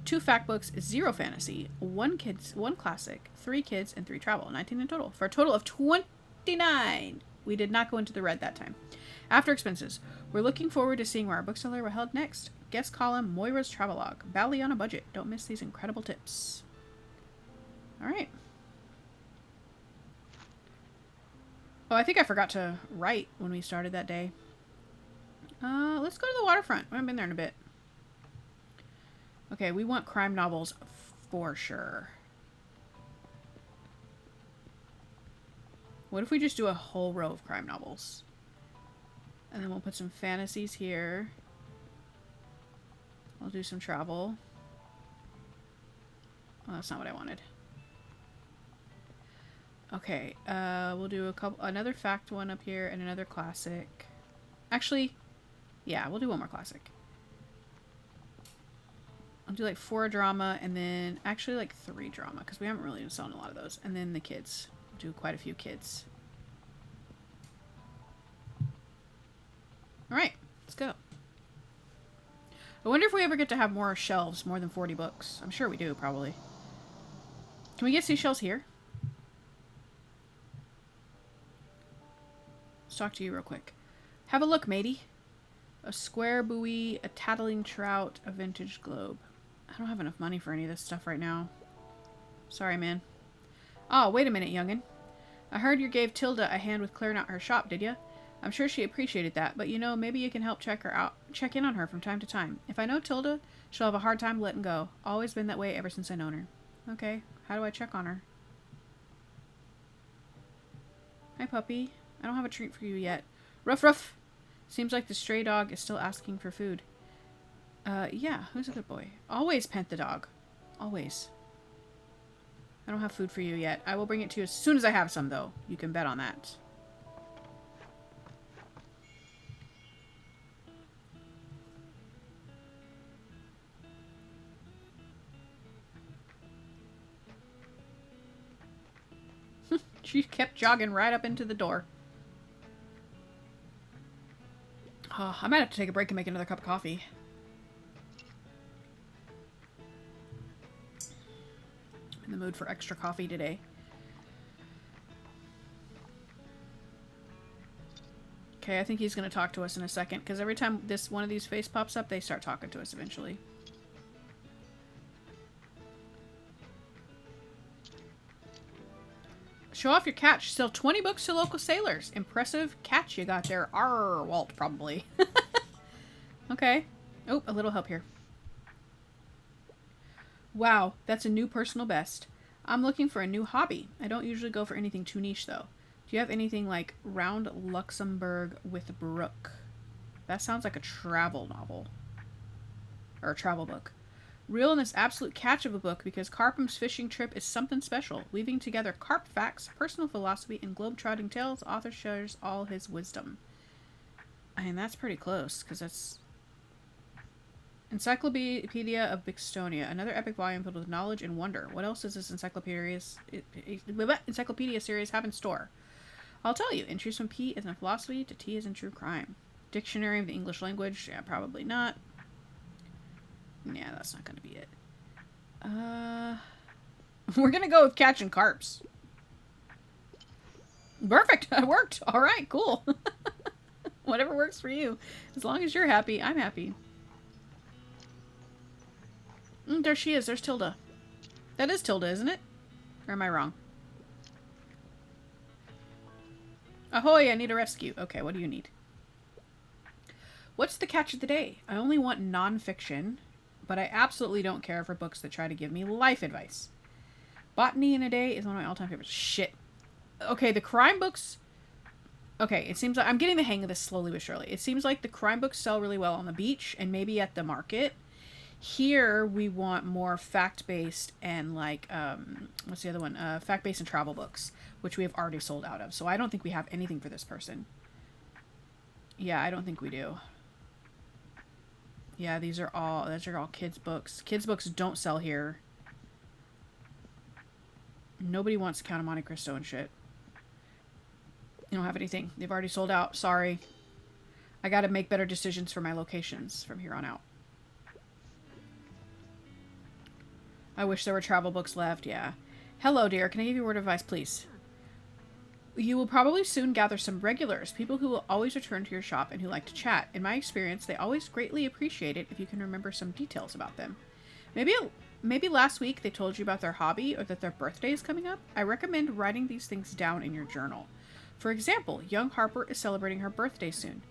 2 fact books, 0 fantasy. 1 kids, 1 classic, 3 kids, and 3 travel. 19 in total. For a total of 29. We did not go into the red that time. After expenses, we're looking forward to seeing where our bookseller will head next. Guest column, Moira's Travelogue. Bally on a budget. Don't miss these incredible tips. Alright. Oh, I think I forgot to write when we started that day. Let's go to the waterfront. I haven't been there in a bit. Okay, we want crime novels for sure. What if we just do a whole row of crime novels? And then we'll put some fantasies here. I'll do some travel. Oh, that's not what I wanted. Okay, we'll do another fact one up here and another classic. Actually, yeah, we'll do one more classic. I'll do like 4 drama and then actually like 3 drama because we haven't really been selling a lot of those. And then the kids. We'll do quite a few kids. Alright, let's go. I wonder if we ever get to have more shelves, more than 40 books. I'm sure we do, probably. Can we get seashells here? Let's talk to you real quick. Have a look, matey. A square buoy, a tattling trout, a vintage globe. I don't have enough money for any of this stuff right now. Sorry, man. Oh, wait a minute, youngin'. I heard you gave Tilda a hand with clearing out her shop, did ya? I'm sure she appreciated that, but you know, maybe you can help check in on her from time to time. If I know Tilda, she'll have a hard time letting go. Always been that way ever since I known her. Okay, how do I check on her? Hi, puppy. I don't have a treat for you yet. Ruff, ruff. Seems like the stray dog is still asking for food. Yeah, who's a good boy? Always pet the dog. Always. I don't have food for you yet. I will bring it to you as soon as I have some, though. You can bet on that. She kept jogging right up into the door. Oh, I might have to take a break and make another cup of coffee. I'm in the mood for extra coffee today. Okay, I think he's going to talk to us in a second, because every time one of these face pops up, they start talking to us eventually. Show off your catch. Sell 20 books to local sailors. Impressive catch you got there. Arr, Walt, probably. Okay. Oh, a little help here. Wow, that's a new personal best. I'm looking for a new hobby. I don't usually go for anything too niche, though. Do you have anything like Round Luxembourg with Brooke? That sounds like a travel novel. Or a travel book. Reel in this absolute catch of a book because Carpum's fishing trip is something special. Weaving together carp facts, personal philosophy, and globe-trotting tales, the author shares all his wisdom. I mean, that's pretty close, because that's... Encyclopedia of Bixtonia, another epic volume filled with knowledge and wonder. What else does this encyclopedia series have in store? I'll tell you. Entries from P is in philosophy to T is in true crime. Dictionary of the English language? Yeah, probably not. Yeah, that's not going to be it. We're going to go with catching carps. Perfect. That worked. All right, cool. Whatever works for you. As long as you're happy, I'm happy. There she is. There's Tilda. That is Tilda, isn't it? Or am I wrong? Ahoy, I need a rescue. Okay, what do you need? What's the catch of the day? I only want non-fiction, but I absolutely don't care for books that try to give me life advice. Botany in a Day is one of my all-time favorites. Shit. Okay, the crime books... Okay, it seems like... I'm getting the hang of this slowly but surely. It seems like the crime books sell really well on the beach and maybe at the market. Here, we want more fact-based and, like, what's the other one? Fact-based and travel books, which we have already sold out of. So I don't think we have anything for this person. Yeah, I don't think we do. Yeah, those are all kids' books. Kids' books don't sell here. Nobody wants Count of Monte Cristo and shit. You don't have anything. They've already sold out. Sorry. I gotta make better decisions for my locations from here on out. I wish there were travel books left, yeah. Hello, dear. Can I give you a word of advice, please? You will probably soon gather some regulars, people who will always return to your shop and who like to chat. In my experience, they always greatly appreciate it if you can remember some details about them. Maybe last week they told you about their hobby or that their birthday is coming up. I recommend writing these things down in your journal. For example, young Harper is celebrating her birthday soon.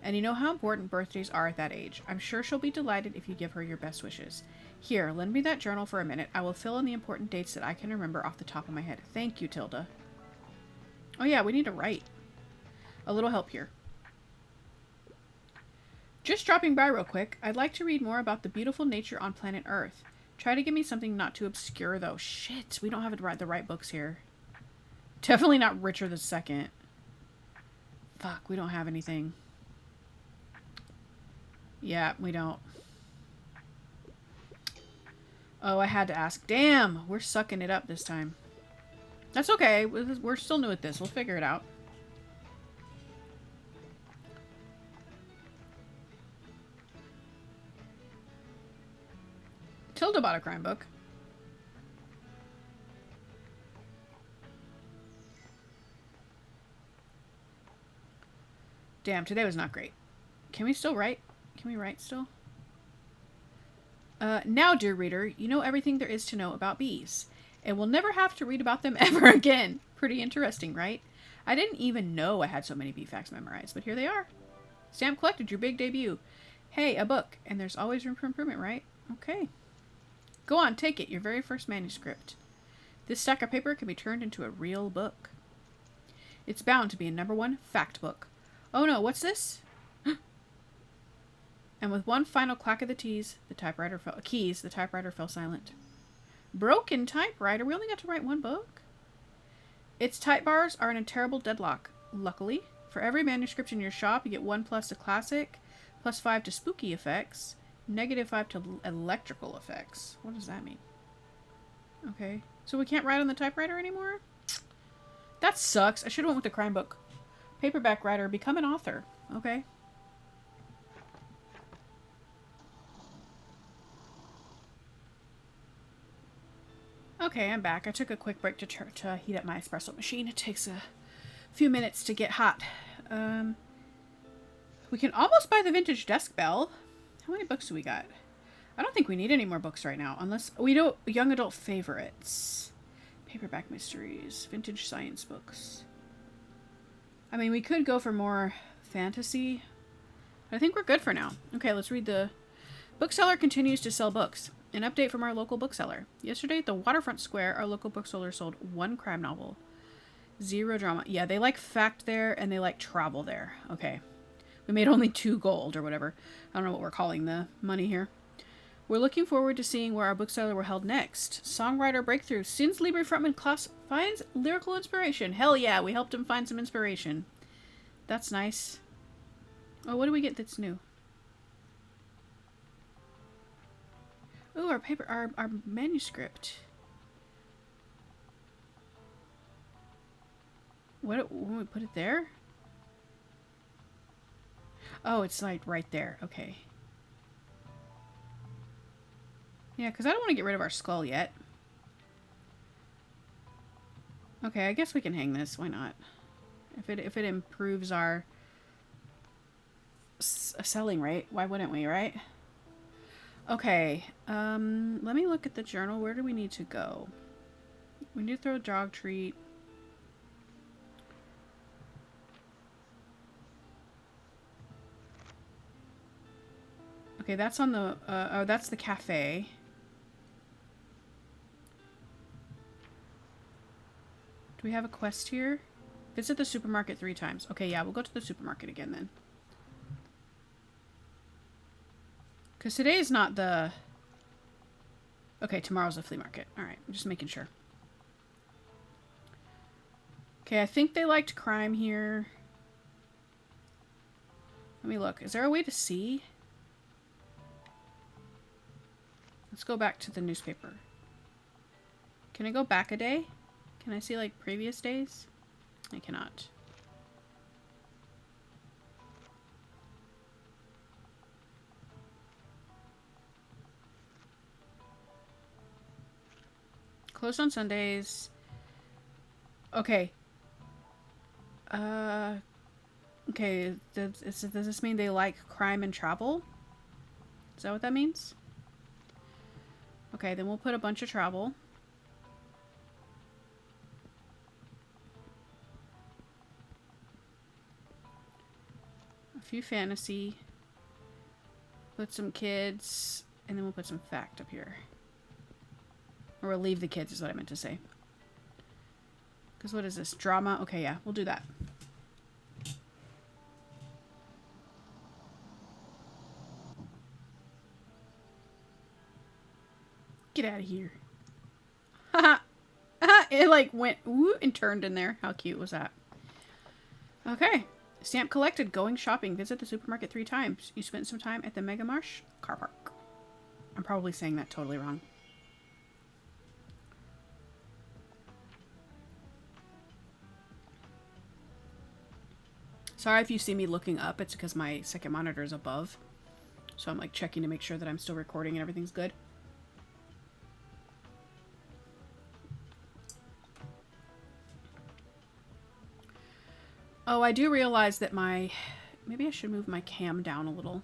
And you know how important birthdays are at that age. I'm sure she'll be delighted if you give her your best wishes. Here, lend me that journal for a minute. I will fill in the important dates that I can remember off the top of my head. Thank you, Tilda. Oh yeah, we need to write. A little help here. Just dropping by real quick. I'd like to read more about the beautiful nature on planet Earth. Try to give me something not too obscure, though. Shit, we don't have the right books here. Definitely not Richard II. Fuck, we don't have anything. Yeah, we don't. Oh, I had to ask. Damn, we're sucking it up this time. That's okay. We're still new at this. We'll figure it out. Tilda bought a crime book. Damn, today was not great. Can we still write? Can we write still? Now, dear reader, you know everything there is to know about bees. And we'll never have to read about them ever again. Pretty interesting, right? I didn't even know I had so many bee facts memorized, but here they are. Stamp collected, your big debut. Hey, a book. And there's always room for improvement, right? Okay. Go on, take it. Your very first manuscript. This stack of paper can be turned into a real book. It's bound to be a #1 fact book. Oh no, what's this? And with one final clack of the keys, the typewriter fell silent. Broken typewriter. We only got to write one book. Its type bars are in a terrible deadlock. Luckily, for every manuscript in your shop, you get 1 plus to classic, plus 5 to spooky effects, -5 to electrical effects. What does that mean? Okay. So we can't write on the typewriter anymore? That sucks. I should have went with the crime book. Paperback writer, become an author. Okay. Okay, I'm back. I took a quick break to heat up my espresso machine. It takes a few minutes to get hot. We can almost buy the vintage desk bell. How many books do we got? I don't think we need any more books right now, unless we do young adult favorites. Paperback mysteries, vintage science books. I mean, we could go for more fantasy. I think we're good for now. Okay, let's read the... Bookseller continues to sell books. An update from our local bookseller. Yesterday at the Waterfront Square, our local bookseller sold 1 crime novel. 0 drama. Yeah, they like fact there, and they like travel there. Okay. We made only 2 gold, or whatever. I don't know what we're calling the money here. We're looking forward to seeing where our bookseller will held next. Songwriter breakthrough. Sins Libre frontman Klaus finds lyrical inspiration. Hell yeah, we helped him find some inspiration. That's nice. Oh, what do we get that's new? Oh, our manuscript. What, when we put it there? Oh, it's like right there. Okay. Yeah, because I don't want to get rid of our skull yet. Okay, I guess we can hang this. Why not? If it improves our selling rate, why wouldn't we, right? Okay, let me look at the journal. Where do we need to go? We need to throw a dog treat. Okay, that's on the, oh, that's the cafe. Do we have a quest here? Visit the supermarket 3 times. Okay, yeah, we'll go to the supermarket again then. Because today is not the... Okay, tomorrow's the flea market. Alright, I'm just making sure. Okay, I think they liked crime here. Let me look. Is there a way to see? Let's go back to the newspaper. Can I go back a day? Can I see, like, previous days? I cannot. Closed on Sundays. Okay. Okay. Does this mean they like crime and travel? Is that what that means? Okay, then we'll put a bunch of travel. A few fantasy. Put some kids. And then we'll put some fact up here. Or we'll leave the kids is what I meant to say. Because what is this? Drama? Okay, yeah, we'll do that. Get out of here. Haha. It like went ooh and turned in there. How cute was that? Okay. Stamp collected. Going shopping. Visit the supermarket 3 times. You spent some time at the Mega Marsh car park. I'm probably saying that totally wrong. Sorry if you see me looking up. It's because my second monitor is above. So I'm like checking to make sure that I'm still recording and everything's good. Oh, I do realize that my... Maybe I should move my cam down a little.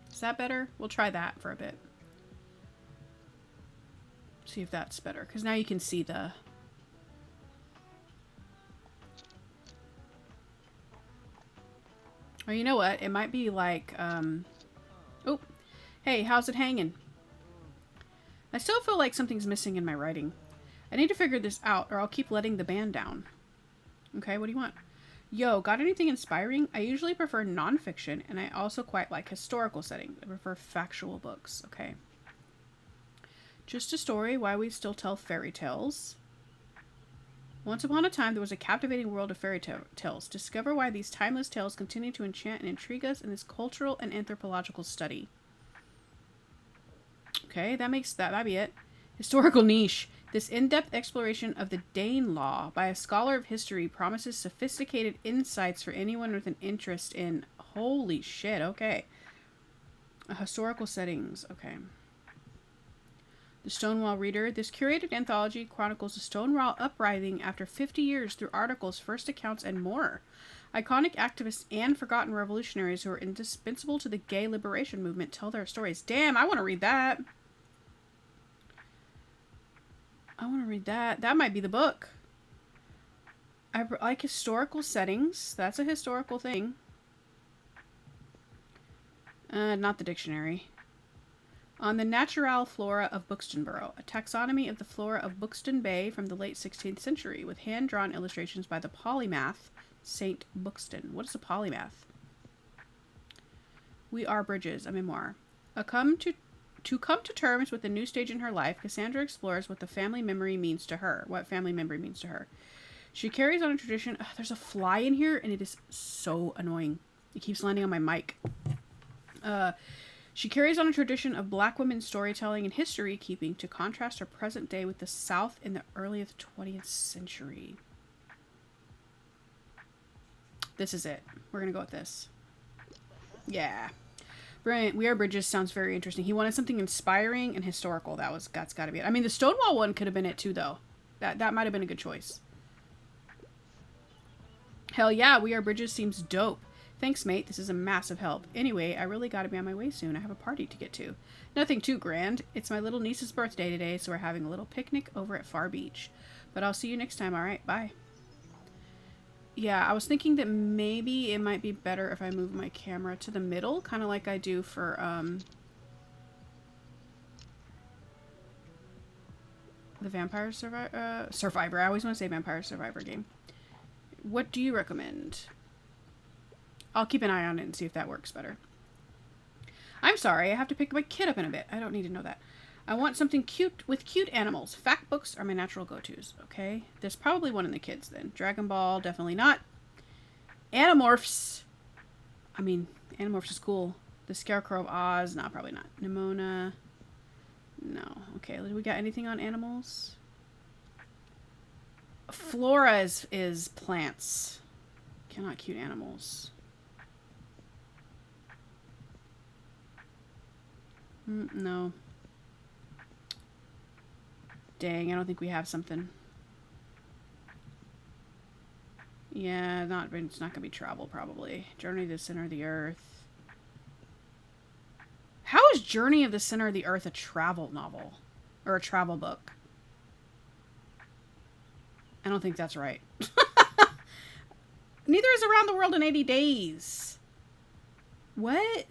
Is that better? We'll try that for a bit. See if that's better. Because now you can see the... Or you know what? It might be like... Oh! Hey, how's it hanging? I still feel like something's missing in my writing. I need to figure this out or I'll keep letting the band down. Okay, what do you want? Yo, got anything inspiring? I usually prefer nonfiction, and I also quite like historical settings. I prefer factual books. Okay. Just a story, why we still tell fairy tales. Once upon a time, there was a captivating world of fairy tales. Discover why these timeless tales continue to enchant and intrigue us in this cultural and anthropological study. Okay, that'd be it. Historical niche. This in-depth exploration of the Danelaw by a scholar of history promises sophisticated insights for anyone with an interest in... Holy shit, okay. Historical settings, okay. The Stonewall Reader. This curated anthology chronicles the Stonewall uprising after 50 years through articles, first accounts, and more. Iconic activists and forgotten revolutionaries who are indispensable to the gay liberation movement tell their stories. Damn, I want to read that. That might be the book. I like historical settings. That's a historical thing. Not the dictionary. On the Natural Flora of Buxtonborough, a taxonomy of the flora of Buxton Bay from the late 16th century, with hand-drawn illustrations by the polymath Saint Buxton. What is a polymath? We Are Bridges, a memoir. To come to terms with the new stage in her life, Cassandra explores what family memory means to her. She carries on a tradition... Ugh, there's a fly in here, and it is so annoying. It keeps landing on my mic. She carries on a tradition of black women's storytelling and history keeping to contrast her present day with the South in the early 20th century. This is it. We're going to go with this. Yeah. Brilliant. We Are Bridges sounds very interesting. He wanted something inspiring and historical. That's got to be it. I mean, the Stonewall one could have been it too, though. That might have been a good choice. Hell yeah, We Are Bridges seems dope. Thanks, mate. This is a massive help. Anyway, I really got to be on my way soon. I have a party to get to. Nothing too grand. It's my little niece's birthday today, so we're having a little picnic over at Far Beach. But I'll see you next time, alright? Bye. Yeah, I was thinking that maybe it might be better if I move my camera to the middle, kind of like I do for, the Vampire Survivor. I always want to say Vampire Survivor game. What do you recommend? I'll keep an eye on it and see if that works better. I'm sorry, I have to pick my kid up in a bit. I don't need to know that. I want something cute with cute animals. Fact books are my natural go-tos, okay? There's probably one in the kids then. Dragon Ball, definitely not. Animorphs. I mean, Animorphs is cool. The Scarecrow of Oz, no, probably not. Nimona. No. Okay, do we got anything on animals? Flora is plants. Cannot cute animals. No. Dang, I don't think we have something. Yeah, it's not gonna be travel, probably. Journey to the Center of the Earth. How is Journey of the Center of the Earth a travel novel? Or a travel book? I don't think that's right. Neither is Around the World in 80 Days. What?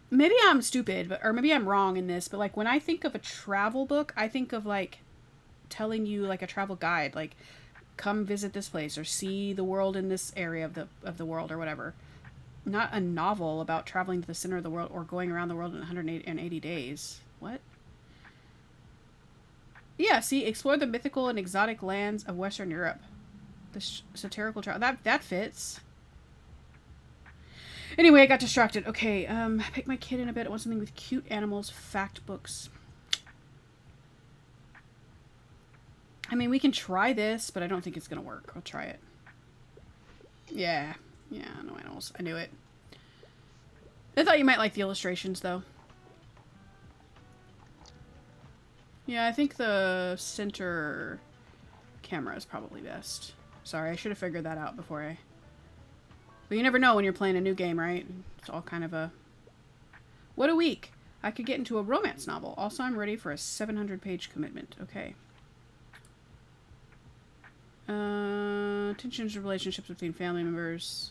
Maybe I'm stupid, or maybe I'm wrong in this, but like when I think of a travel book, I think of like telling you like a travel guide, like come visit this place or see the world in this area of the world or whatever. Not a novel about traveling to the center of the world or going around the world in 180 days. What? Yeah, see, explore the mythical and exotic lands of Western Europe. The satirical travel. That fits. Anyway, I got distracted. Okay, pick my kid in a bit. I want something with cute animals, fact books. I mean, we can try this, but I don't think it's going to work. I'll try it. Yeah. Yeah, no animals. I knew it. I thought you might like the illustrations, though. Yeah, I think the center camera is probably best. Sorry, I should have figured that out before I... But you never know when you're playing a new game, right? It's all kind of a... What a week! I could get into a romance novel. Also, I'm ready for a 700-page commitment. Okay. Tensions and relationships between family members.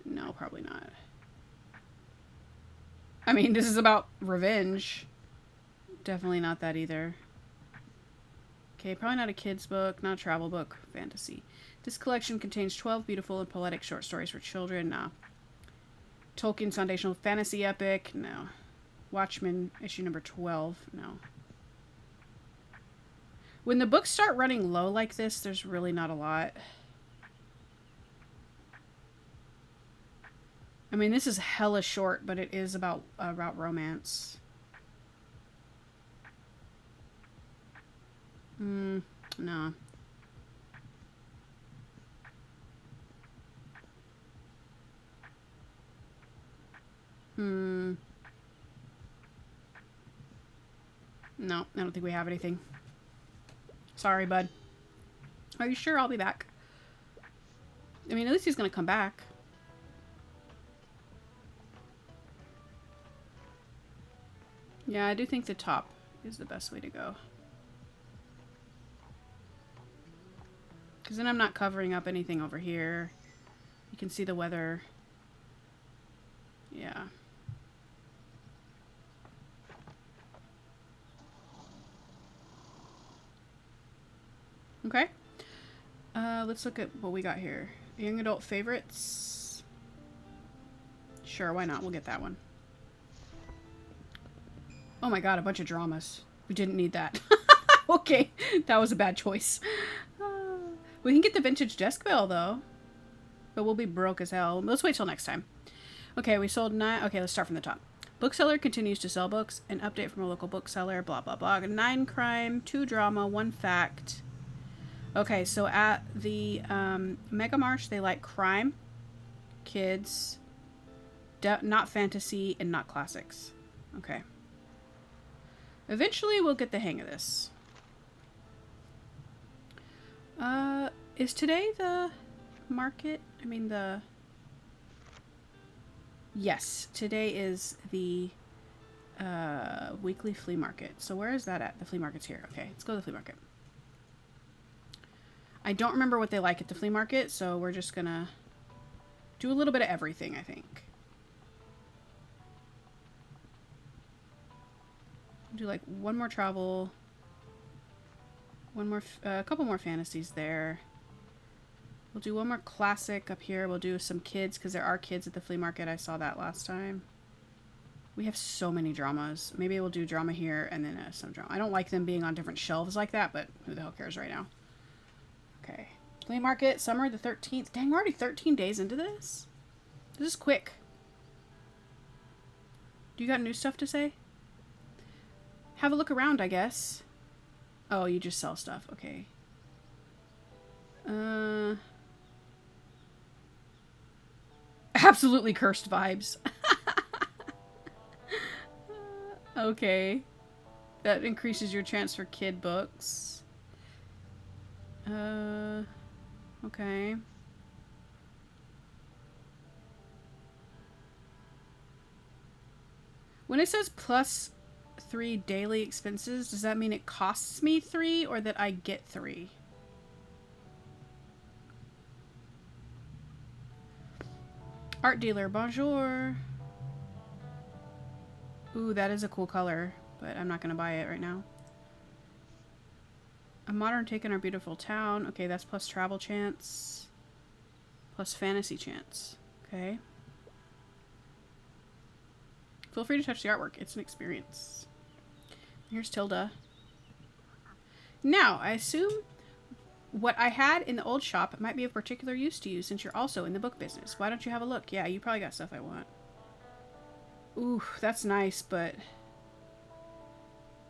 No, probably not. I mean, this is about revenge. Definitely not that either. Okay, probably not a kid's book, not a travel book, fantasy. This collection contains 12 beautiful and poetic short stories for children. No. Tolkien's foundational fantasy epic. No. Watchmen, issue number 12. No. When the books start running low like this, there's really not a lot. I mean, this is hella short, but it is about romance. No. No, I don't think we have anything. Sorry, bud. Are you sure? I'll be back. I mean, at least he's gonna come back. Yeah, I do think the top is the best way to go. Because then I'm not covering up anything over here. You can see the weather. Yeah. Okay. Let's look at what we got here. Young adult favorites. Sure, why not? We'll get that one. Oh my god, a bunch of dramas. We didn't need that. Okay, that was a bad choice. We can get the vintage desk bell, though. But we'll be broke as hell. Let's wait till next time. Okay, we sold 9... Okay, let's start from the top. Bookseller continues to sell books. An update from a local bookseller. Blah, blah, blah. 9 crime, 2 drama, 1 fact. Okay, so at the Mega Marsh, they like crime, kids, not fantasy, and not classics. Okay. Eventually, we'll get the hang of this. Is today the market? I mean, the... Yes, today is the weekly flea market. So where is that at? The flea market's here. Okay, let's go to the flea market. I don't remember what they like at the flea market, so we're just gonna do a little bit of everything, I think. Do like one more travel, one more, a couple more fantasies there. We'll do one more classic up here. We'll do some kids, because there are kids at the flea market. I saw that last time. We have so many dramas. Maybe we'll do drama here and then some drama. I don't like them being on different shelves like that, but who the hell cares right now? Okay. Flea market, summer the 13th. Dang, we're already 13 days into this? This is quick. Do you got new stuff to say? Have a look around, I guess. Oh, you just sell stuff. Okay. Absolutely cursed vibes. Okay. That increases your chance for kid books. Okay. When it says +3 daily expenses, does that mean it costs me 3 or that I get 3? Art dealer, bonjour. Ooh, that is a cool color, but I'm not going to buy it right now. A modern take on our beautiful town. Okay, that's plus travel chance. Plus fantasy chance. Okay. Feel free to touch the artwork. It's an experience. Here's Tilda. Now, I assume what I had in the old shop might be of particular use to you since you're also in the book business. Why don't you have a look? Yeah, you probably got stuff I want. Ooh, that's nice, but...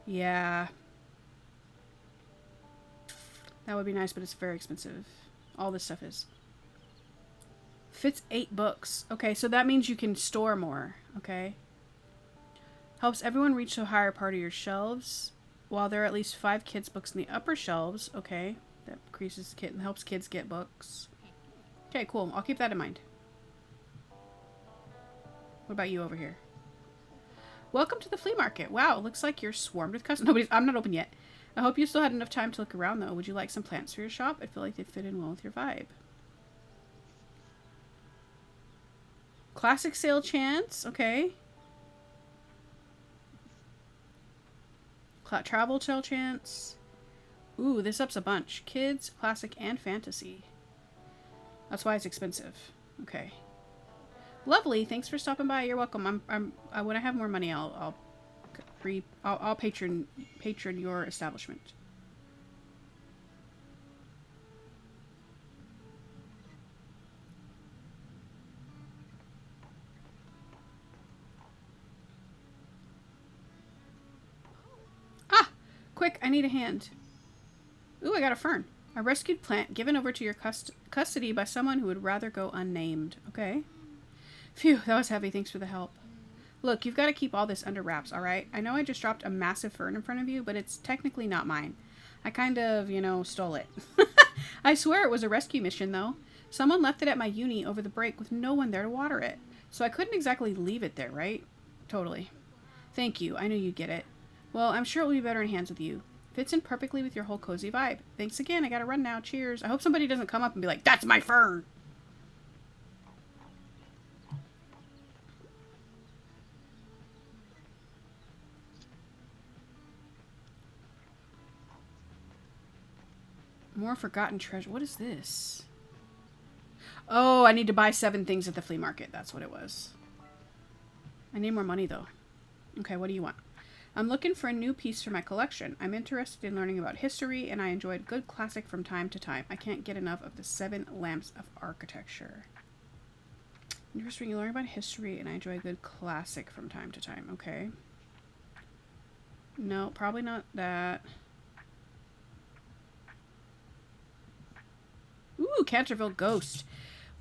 Yeah. That would be nice, but it's very expensive. All this stuff is. Fits 8 books. Okay, so that means you can store more. Okay. Helps everyone reach the higher part of your shelves. While there are at least 5 kids' books in the upper shelves. Okay. That increases helps kids get books. Okay, cool. I'll keep that in mind. What about you over here? Welcome to the flea market. Wow, looks like you're swarmed with customers. I'm not open yet. I hope you still had enough time to look around, though. Would you like some plants for your shop? I feel like they'd fit in well with your vibe. Classic sale chance. Okay. Travel sale chance. Ooh, this up's a bunch. Kids, classic, and fantasy. That's why it's expensive. Okay. Lovely. Thanks for stopping by. You're welcome. When I have more money, I'll patron your establishment. Ah! Quick, I need a hand. Ooh, I got a fern. A rescued plant given over to your custody by someone who would rather go unnamed. Okay. Phew, that was heavy. Thanks for the help. Look, you've got to keep all this under wraps, alright? I know I just dropped a massive fern in front of you, but it's technically not mine. I kind of, stole it. I swear it was a rescue mission, though. Someone left it at my uni over the break with no one there to water it. So I couldn't exactly leave it there, right? Totally. Thank you. I knew you'd get it. Well, I'm sure it will be better in hands with you. Fits in perfectly with your whole cozy vibe. Thanks again. I gotta run now. Cheers. I hope somebody doesn't come up and be like, that's my fern! More forgotten treasure. What is this? Oh, I need to buy 7 things at the flea market. That's what it was. I need more money, though. Okay, what do you want? I'm looking for a new piece for my collection. I'm interested in learning about history, and I enjoyed good classic from time to time. I can't get enough of the 7 lamps of architecture. Interesting, you learn about history, and I enjoy a good classic from time to time. Okay. No, probably not that. Ooh, Canterville Ghost.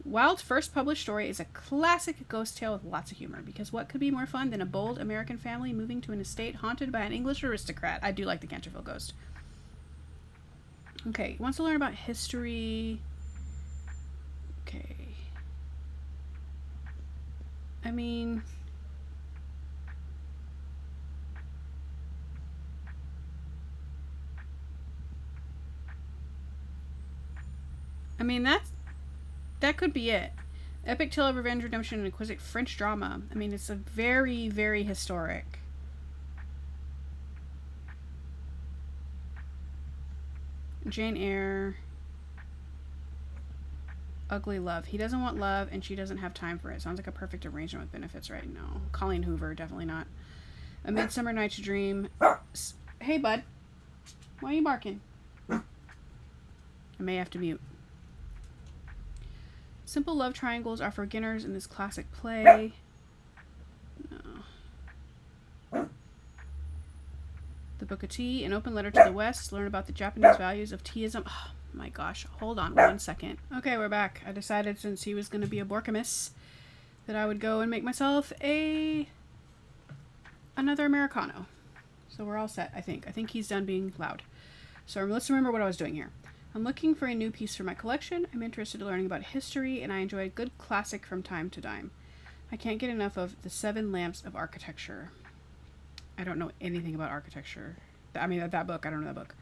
Wilde's first published story is a classic ghost tale with lots of humor, because what could be more fun than a bold American family moving to an estate haunted by an English aristocrat? I do like the Canterville Ghost. Okay, wants to learn about history. Okay. I mean... that could be it. Epic tale of revenge, redemption, and exquisite French drama. I mean, it's a very, very historic. Jane Eyre. Ugly love. He doesn't want love, and she doesn't have time for it. Sounds like a perfect arrangement with benefits, right? No. Colleen Hoover, definitely not. A Midsummer Night's Dream. Hey, bud. Why are you barking? I may have to mute. Simple love triangles are for beginners in this classic play. No. The Book of Tea, an open letter to the West. Learn about the Japanese values of teaism. Oh my gosh. Hold on 1 second. Okay, we're back. I decided since he was going to be a Borkamus that I would go and make myself another Americano. So we're all set, I think. I think he's done being loud. So let's remember what I was doing here. I'm looking for a new piece for my collection. I'm interested in learning about history, and I enjoy a good classic from time to time. I can't get enough of the 7 lamps of architecture. I don't know anything about architecture. I mean, that book. I don't know that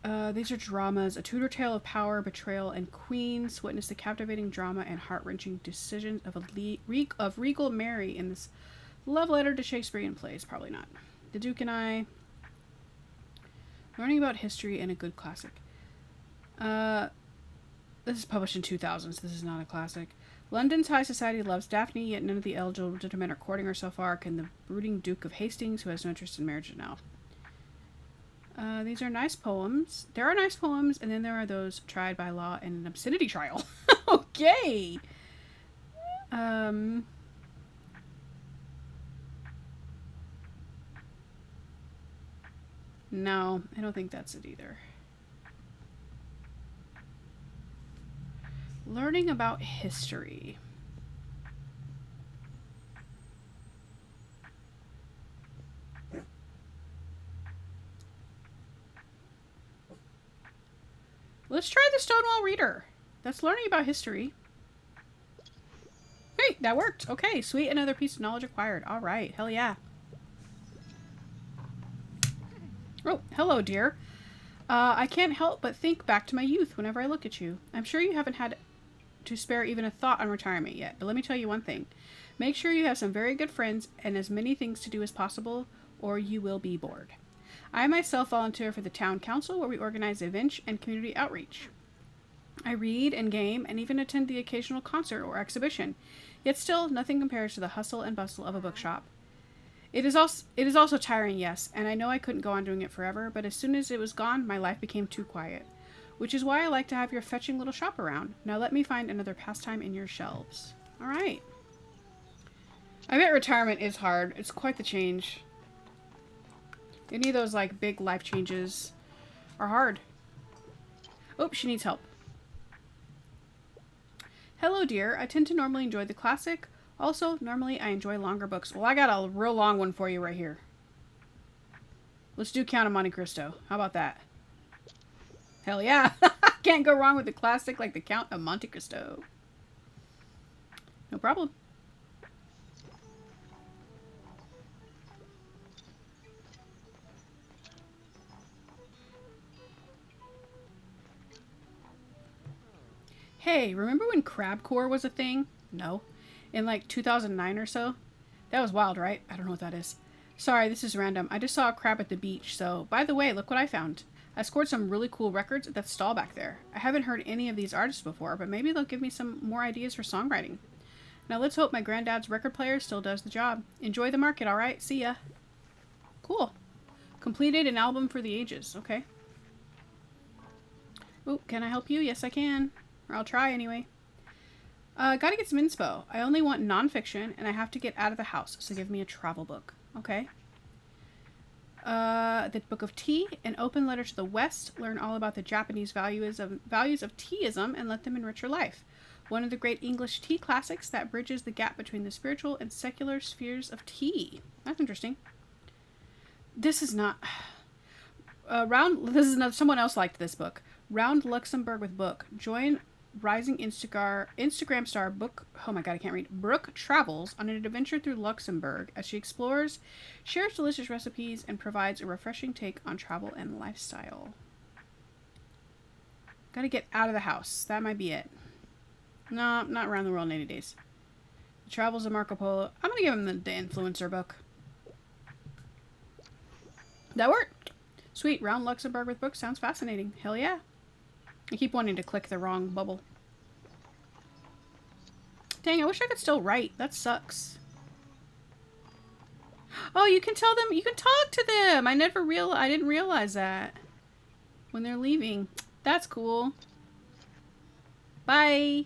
book. These are dramas. A Tudor tale of power, betrayal, and queens. Witness the captivating drama and heart-wrenching decisions of regal Mary in this love letter to Shakespearean plays. Probably not. The Duke and I. Learning about history and a good classic. This is published in 2000, so this is not a classic. London's high society loves Daphne, yet none of the eligible gentlemen are courting her so far. Can the brooding Duke of Hastings, who has no interest in marriage now? These are nice poems. There are nice poems, and then there are those tried by law in an obscenity trial. Okay. No, I don't think that's it either. Learning about history. Let's try the Stonewall Reader. That's learning about history. Hey, that worked. Okay, sweet. Another piece of knowledge acquired. All right. Hell yeah. Oh, hello, dear. I can't help but think back to my youth whenever I look at you. I'm sure you haven't had to spare even a thought on retirement yet, but let me tell you one thing. Make sure you have some very good friends and as many things to do as possible, or you will be bored. I myself volunteer for the town council where we organize events and community outreach. I read and game and even attend the occasional concert or exhibition. Yet still, nothing compares to the hustle and bustle of a bookshop. It is also tiring, yes, and I know I couldn't go on doing it forever, but as soon as it was gone, my life became too quiet. Which is why I like to have your fetching little shop around. Now let me find another pastime in your shelves. Alright. I bet retirement is hard. It's quite the change. Any of those, like, big life changes are hard. Oh, she needs help. Hello, dear. I tend to normally enjoy the classic. Also, normally I enjoy longer books. Well, I got a real long one for you right here. Let's do Count of Monte Cristo. How about that? Hell yeah. Can't go wrong with a classic like the Count of Monte Cristo. No problem. Hey, remember when crabcore was a thing? No. In like 2009 or so? That was wild, right? I don't know what that is. Sorry, this is random. I just saw a crab at the beach, so by the way, look what I found. I scored some really cool records at that stall back there. I haven't heard any of these artists before, but maybe they'll give me some more ideas for songwriting. Now let's hope my granddad's record player still does the job. Enjoy the market, alright? See ya. Cool. Completed an album for the ages. Okay. Ooh, can I help you? Yes, I can. Or I'll try anyway. Gotta get some inspo. I only want nonfiction, and I have to get out of the house, so give me a travel book. Okay. The Book of Tea, an open letter to the West. Learn all about the Japanese values of teaism and let them enrich your life. One of the great English tea classics that bridges the gap between the spiritual and secular spheres of tea. That's interesting. This is not... someone else liked this book. Round Luxembourg with Book. Join rising Instagram star Brooke travels on an adventure through Luxembourg as she explores, shares delicious recipes, and provides a refreshing take on travel and lifestyle. Gotta get out of the house. That might be it. No, not around the world in 80 days. The Travels of Marco Polo. I'm gonna give him the influencer book. That worked. Sweet. Round Luxembourg with Book sounds fascinating. Hell yeah. I keep wanting to click the wrong bubble. Dang, I wish I could still write. That sucks. Oh, you can tell them, you can talk to them. I didn't realize that. When they're leaving. That's cool. Bye.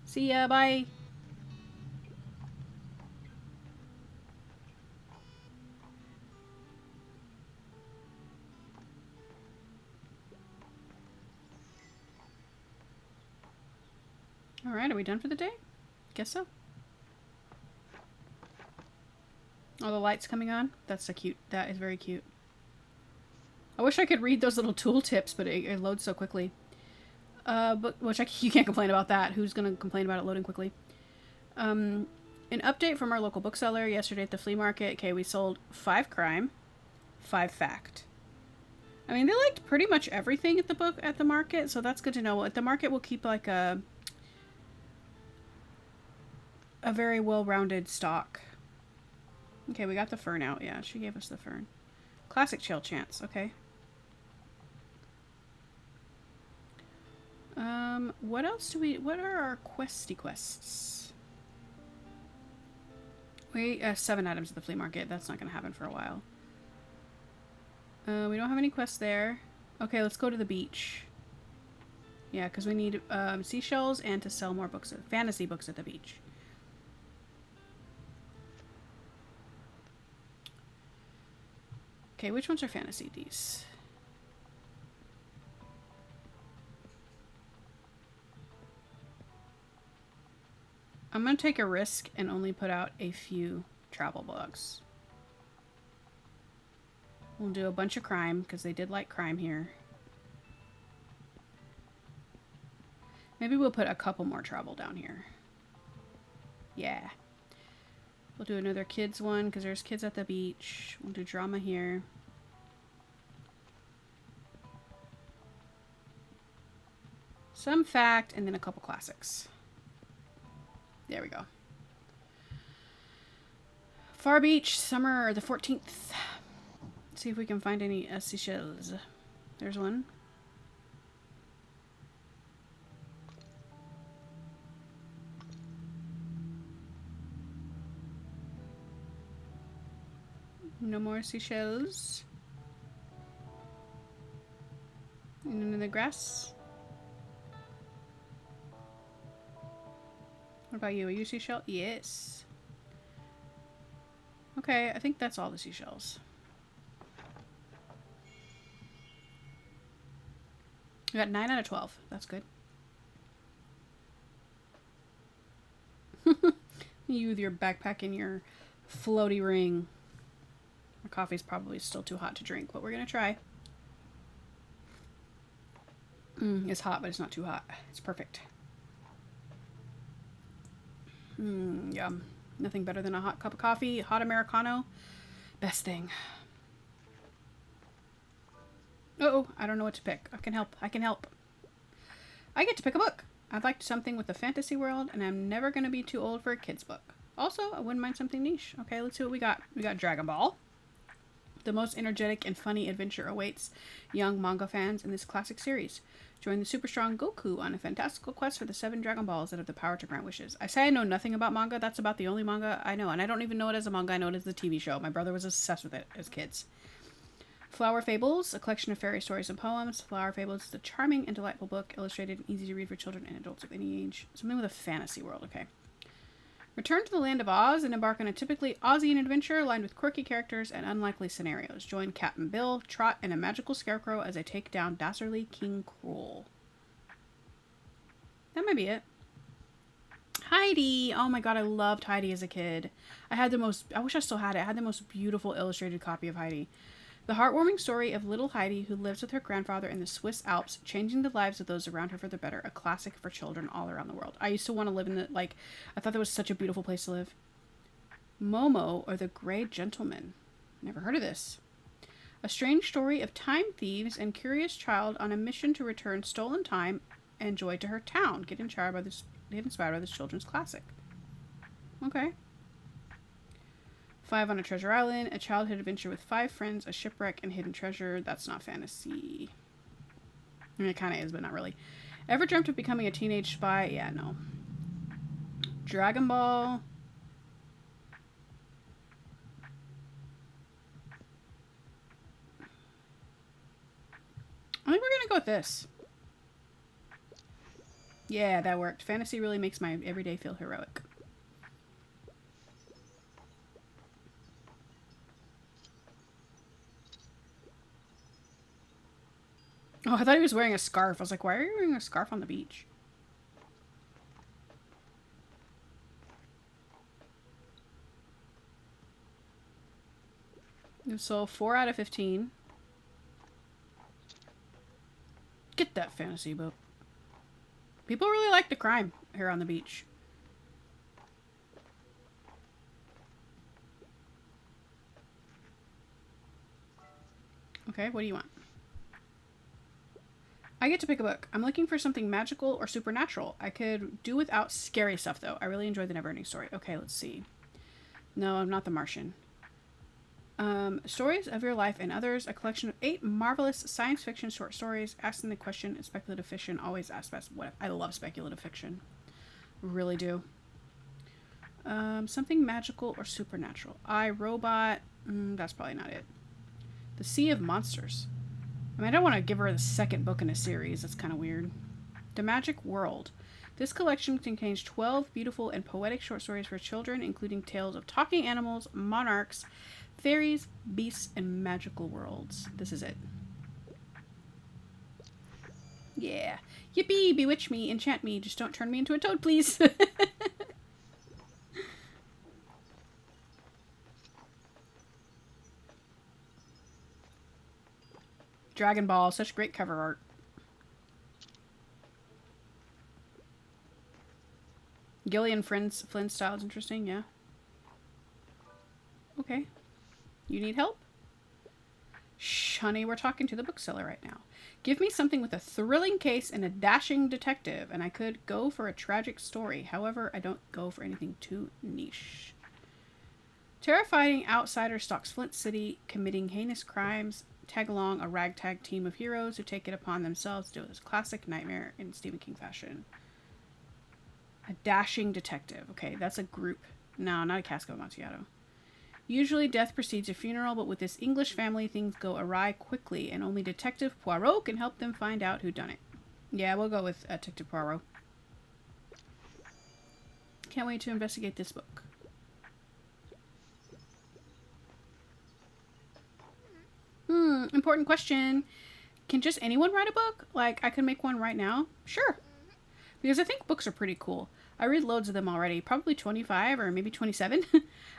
See ya, bye. Alright, are we done for the day? Guess so. Oh, the light's coming on? That's so cute. That is very cute. I wish I could read those little tooltips, but it loads so quickly. You can't complain about that. Who's gonna complain about it loading quickly? An update from our local bookseller yesterday at the flea market. Okay, we sold 5 crime, 5 fact. I mean, they liked pretty much everything at the market, so that's good to know. At the market, we'll keep like a very well-rounded stock. Okay, we got the fern out. Yeah, she gave us the fern. Classic Chill Chance. Okay. What else do what are our quests? We 7 items at the flea market. That's not going to happen for a while. We don't have any quests there. Okay, let's go to the beach. Yeah, because we need seashells and to sell more books, fantasy books at the beach. Okay, which ones are fantasy? These. I'm going to take a risk and only put out a few travel books. We'll do a bunch of crime, because they did like crime here. Maybe we'll put a couple more travel down here. Yeah. We'll do another kids one, because there's kids at the beach. We'll do drama here. Some fact, and then a couple classics. There we go. Far Beach, summer the 14th. Let's see if we can find any seashells. There's one. No more seashells. And in the grass. What about you? Are you a seashell? Yes. Okay, I think that's all the seashells. We got 9 out of 12. That's good. You with your backpack and your floaty ring. Our coffee's probably still too hot to drink, but we're gonna try. It's hot, but it's not too hot. It's perfect. Yum. Nothing better than a hot cup of coffee. Hot Americano. Best thing. Uh-oh, I don't know what to pick. I can help. I can help. I get to pick a book. I'd like something with a fantasy world, and I'm never going to be too old for a kid's book. Also, I wouldn't mind something niche. Okay, let's see what we got. We got Dragon Ball. The most energetic and funny adventure awaits young manga fans in this classic series. Join the super strong Goku on a fantastical quest for the 7 Dragon Balls that have the power to grant wishes. I say I know nothing about manga. That's about the only manga I know. And I don't even know it as a manga. I know it as the TV show. My brother was obsessed with it as kids. Flower Fables, a collection of fairy stories and poems. Flower Fables is a charming and delightful book, illustrated and easy to read for children and adults of any age. Something with a fantasy world, okay. Return to the land of Oz and embark on a typically Ozian adventure lined with quirky characters and unlikely scenarios. Join Captain Bill, Trot, and a magical scarecrow as they take down dastardly King Cruel. That might be it. Heidi! Oh my god, I loved Heidi as a kid. I wish I still had it. I had the most beautiful illustrated copy of Heidi. The heartwarming story of little Heidi who lives with her grandfather in the Swiss Alps, changing the lives of those around her for the better. A classic for children all around the world. I used to want to live in the, I thought that was such a beautiful place to live. Momo, or the Grey Gentleman. Never heard of this. A strange story of time thieves and curious child on a mission to return stolen time and joy to her town. Get inspired by this children's classic. Okay. 5 on a Treasure Island, a childhood adventure with 5 friends, a shipwreck, and hidden treasure. That's not fantasy. I mean, it kind of is, but not really. Ever dreamt of becoming a teenage spy? Yeah, no. Dragon Ball. I think we're gonna go with this. Yeah, that worked. Fantasy really makes my everyday feel heroic. Oh, I thought he was wearing a scarf. I was like, why are you wearing a scarf on the beach? So 4 out of 15. Get that fantasy book. People really like the crime here on the beach. Okay, what do you want? I get to pick a book. I'm looking for something magical or supernatural. I could do without scary stuff, though. I really enjoyed the Neverending Story. Okay, let's see. No, I'm not The Martian. Stories of Your Life and Others, a collection of 8 marvelous science fiction short stories. Asking the question in speculative fiction always asks best. What I love speculative fiction. Really do. Something magical or supernatural. I, Robot. That's probably not it. The Sea of Monsters. I mean, I don't want to give her the second book in a series. That's kind of weird. The Magic World. This collection contains 12 beautiful and poetic short stories for children, including tales of talking animals, monarchs, fairies, beasts, and magical worlds. This is it. Yeah. Yippee! Bewitch me, enchant me, just don't turn me into a toad, please. Dragon Ball, such great cover art. Gillian Flynn's style is interesting, yeah. Okay. You need help? Shh, honey, we're talking to the bookseller right now. Give me something with a thrilling case and a dashing detective, and I could go for a tragic story. However, I don't go for anything too niche. Terrifying outsider stalks Flint City, committing heinous crimes. Tag along a ragtag team of heroes who take it upon themselves to deal with this classic nightmare in Stephen King fashion. A dashing detective. Okay, that's a group. No, not a Casco Amontillado. Usually death precedes a funeral, but with this English family, things go awry quickly, and only Detective Poirot can help them find out who done it. Yeah, we'll go with Detective Poirot. Can't wait to investigate this book. Important question. Can just anyone write a book? Like, I could make one right now? Sure. Because I think books are pretty cool. I read loads of them already, probably 25 or maybe 27.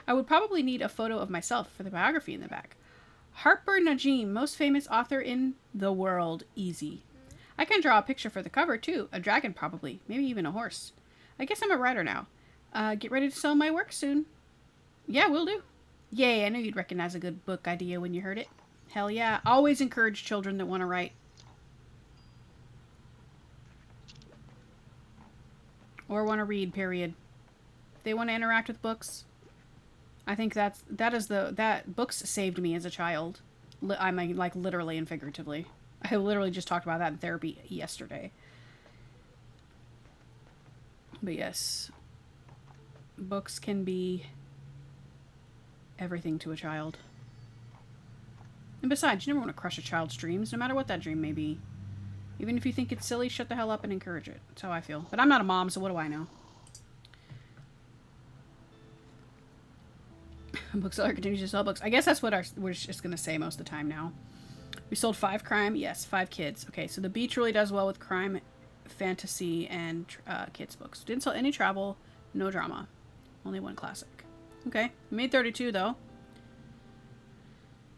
I would probably need a photo of myself for the biography in the back. Harper Najim, most famous author in the world. Easy. I can draw a picture for the cover too. A dragon probably. Maybe even a horse. I guess I'm a writer now. Get ready to sell my work soon. Yeah, will do. Yay, I knew you'd recognize a good book idea when you heard it. Hell yeah. Always encourage children that want to write. Or want to read, period. If they want to interact with books, I think that books saved me as a child. I mean, like, literally and figuratively. I literally just talked about that in therapy yesterday. But yes, books can be everything to a child. And besides, you never want to crush a child's dreams, no matter what that dream may be. Even if you think it's silly, shut the hell up and encourage it. That's how I feel. But I'm not a mom, so what do I know? Bookseller continues to sell books. I guess that's what we're just going to say most of the time now. We sold 5 crime. Yes, 5 kids. Okay, so the beach really does well with crime, fantasy, and kids books. Didn't sell any travel, no drama. Only 1 classic. Okay, we made 32 though.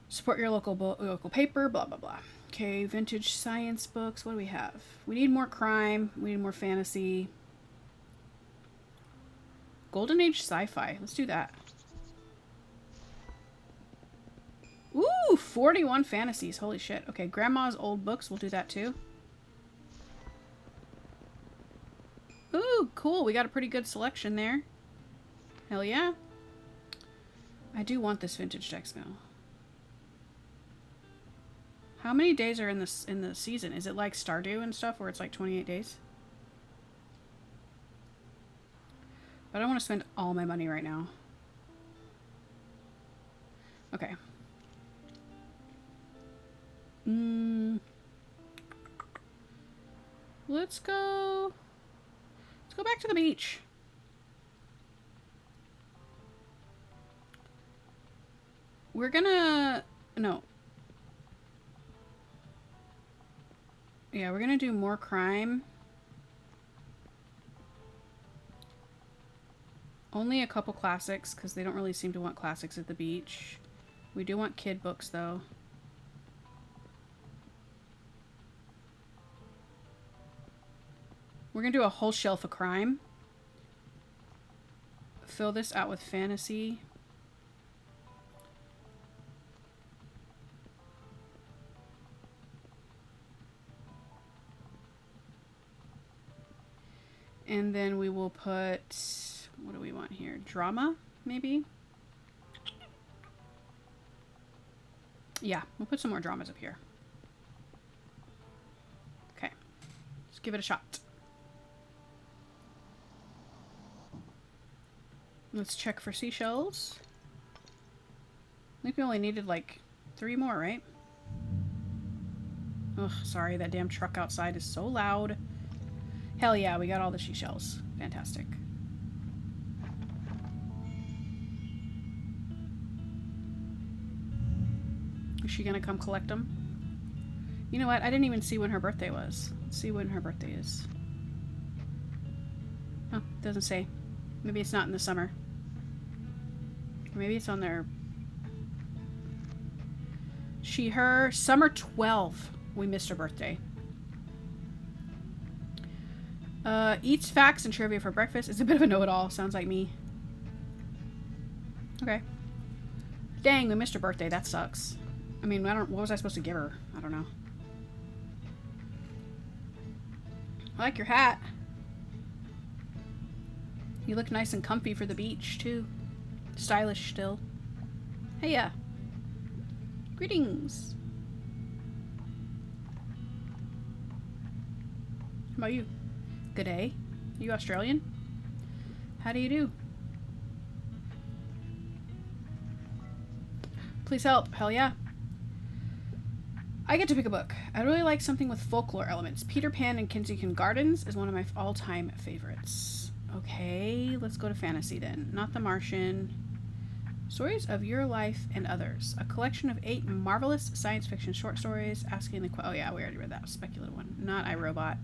Support your local paper, blah, blah, blah. Okay, vintage science books. What do we have? We need more crime. We need more fantasy. Golden Age sci-fi. Let's do that. Ooh, 41 fantasies. Holy shit. Okay, Grandma's old books. We'll do that too. Ooh, cool. We got a pretty good selection there. Hell yeah. I do want this vintage text now. How many days are in the season? Is it like Stardew and stuff where it's like 28 days? But I don't want to spend all my money right now. Okay. Let's go back to the beach. We're gonna... No. Yeah, we're gonna do more crime. Only a couple classics, because they don't really seem to want classics at the beach. We do want kid books, though. We're gonna do a whole shelf of crime. Fill this out with fantasy. And then we will put, what do we want here? Drama, maybe? Yeah, we'll put some more dramas up here. Okay, let's give it a shot. Let's check for seashells. I think we only needed like 3 more, right? Ugh, sorry, that damn truck outside is so loud. Hell yeah, we got all the seashells. Fantastic. Is she gonna come collect them? You know what? I didn't even see when her birthday was. Let's see when her birthday is. Oh, doesn't say. Maybe it's not in the summer. Or maybe it's on their... She, her, summer 12. We missed her birthday. Eats facts and trivia for breakfast. It's a bit of a know-it-all. Sounds like me. Okay. Dang, we missed her birthday. That sucks. I mean, what was I supposed to give her? I don't know. I like your hat. You look nice and comfy for the beach, too. Stylish still. Hey, greetings. How about you? Good day. You Australian? How do you do? Please help. Hell yeah. I get to pick a book. I really like something with folklore elements. Peter Pan and Kensington Gardens is one of my all-time favorites. Okay, let's go to fantasy then. Not The Martian. Stories of Your Life and Others. A collection of 8 marvelous science fiction short stories asking the oh yeah, we already read that speculative one. Not iRobot.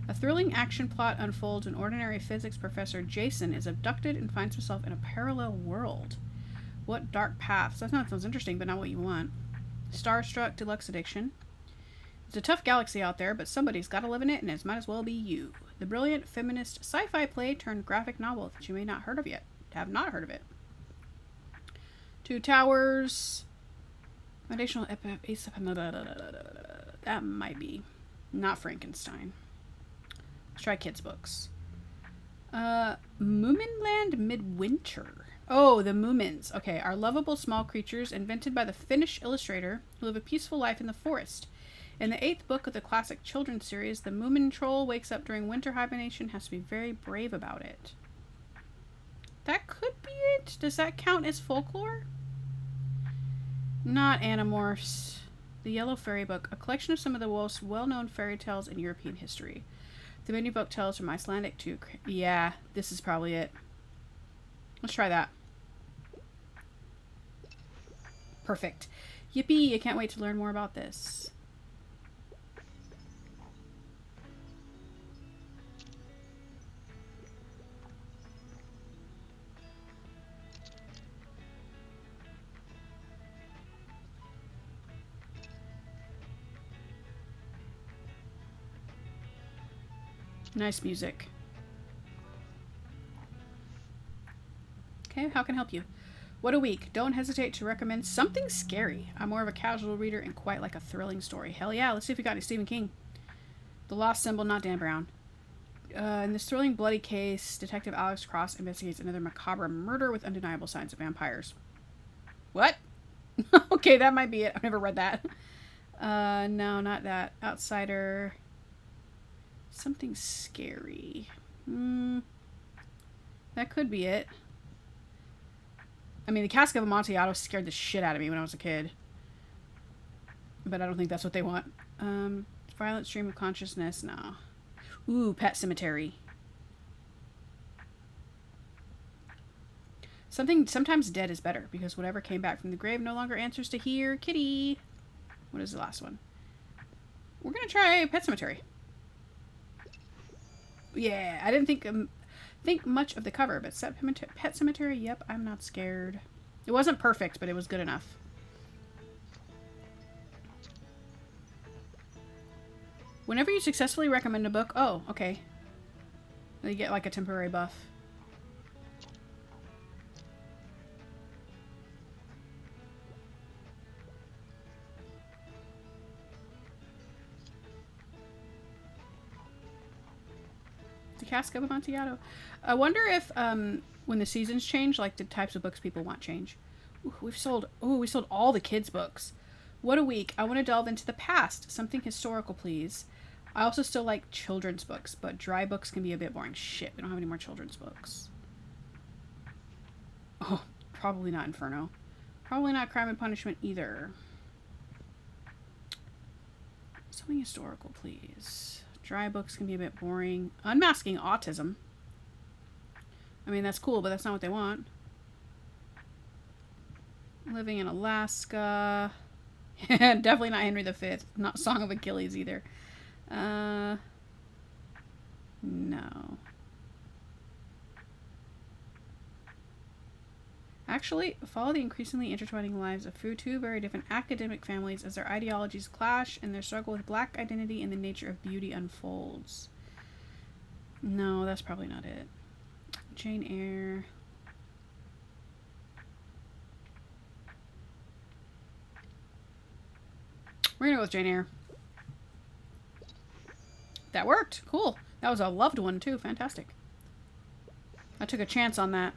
A thrilling action plot unfolds when ordinary physics professor Jason is abducted and finds himself in a parallel world. What dark paths? That sounds interesting, but not what you want. Starstruck Deluxe Edition. It's a tough galaxy out there, but somebody's got to live in it, and it might as well be you. The brilliant feminist sci-fi play turned graphic novel that you may not heard of yet. Have not heard of it. Two Towers. Foundational that might be. Not Frankenstein. Let's try kids' books. Moominland Midwinter. Oh, the Moomins. Okay, are lovable small creatures invented by the Finnish illustrator who live a peaceful life in the forest. In the 8th book of the classic children's series, the Moomin troll wakes up during winter hibernation, has to be very brave about it. That could be it. Does that count as folklore? Not Animorphs. The Yellow Fairy Book, a collection of some of the most well-known fairy tales in European history. The many book tales from Icelandic to... Yeah, this is probably it. Let's try that. Perfect. Yippee, I can't wait to learn more about this. Nice music. Okay, how can I help you? What a week. Don't hesitate to recommend something scary. I'm more of a casual reader and quite like a thrilling story. Hell yeah, let's see if we got any Stephen King. The Lost Symbol, not Dan Brown. In this thrilling bloody case, Detective Alex Cross investigates another macabre murder with undeniable signs of vampires. What? Okay, that might be it. I've never read that. No, not that. Outsider... Something scary. That could be it. I mean, the Cask of Amontillado scared the shit out of me when I was a kid. But I don't think that's what they want. Violent Stream of Consciousness? No. Ooh, Pet Cemetery. Sometimes dead is better, because whatever came back from the grave no longer answers to here. Kitty. What is the last one? We're gonna try Pet Cemetery. Yeah, I didn't think much of the cover, but Pet Cemetery, yep, I'm not scared. It wasn't perfect, but it was good enough. Whenever you successfully recommend a book, oh, okay. You get like a temporary buff. Cask of Amontillado. I wonder if when the seasons change, like the types of books people want change. Ooh, we sold all the kids' books. What a week. I want to delve into the past. Something historical, please. I also still like children's books, but dry books can be a bit boring. Shit, we don't have any more children's books. Oh, probably not Inferno. Probably not Crime and Punishment either. Something historical, please. Dry books can be a bit boring. Unmasking Autism. I mean, that's cool, but that's not what they want. Living in Alaska. Definitely not Henry V. Not Song of Achilles either. No. Actually, follow the increasingly intertwining lives of two very different academic families as their ideologies clash and their struggle with black identity and the nature of beauty unfolds. No, that's probably not it. Jane Eyre. We're gonna go with Jane Eyre. That worked. Cool. That was a loved one, too. Fantastic. I took a chance on that.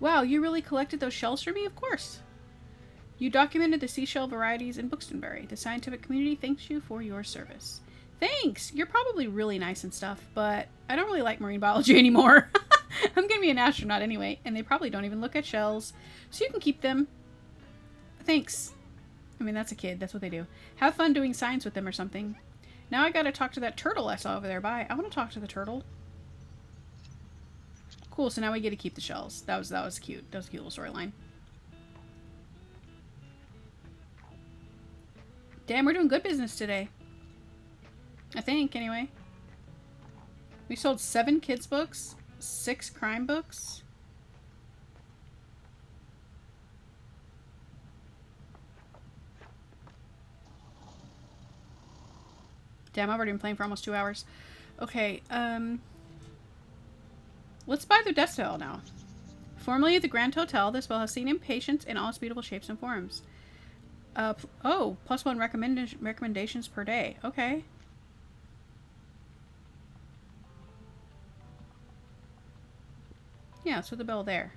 Wow, you really collected those shells for me? Of course. You documented the seashell varieties in Buxtonbury. The scientific community thanks you for your service. Thanks! You're probably really nice and stuff, but I don't really like marine biology anymore. I'm gonna be an astronaut anyway, and they probably don't even look at shells, so you can keep them. Thanks. I mean, that's a kid. That's what they do. Have fun doing science with them or something. Now I gotta talk to that turtle I saw over there. Bye. I want to talk to the turtle. Cool, so now we get to keep the shells. That was cute. That was a cute little storyline. Damn, we're doing good business today. I think, anyway. We sold 7 kids books, 6 crime books. Damn, I've already been playing for almost 2 hours. Okay, let's buy the death spell now. Formerly the Grand Hotel, this spell has seen impatience in all its beautiful shapes and forms. Oh, +1 recommendations per day. Okay. Yeah, so the bell there.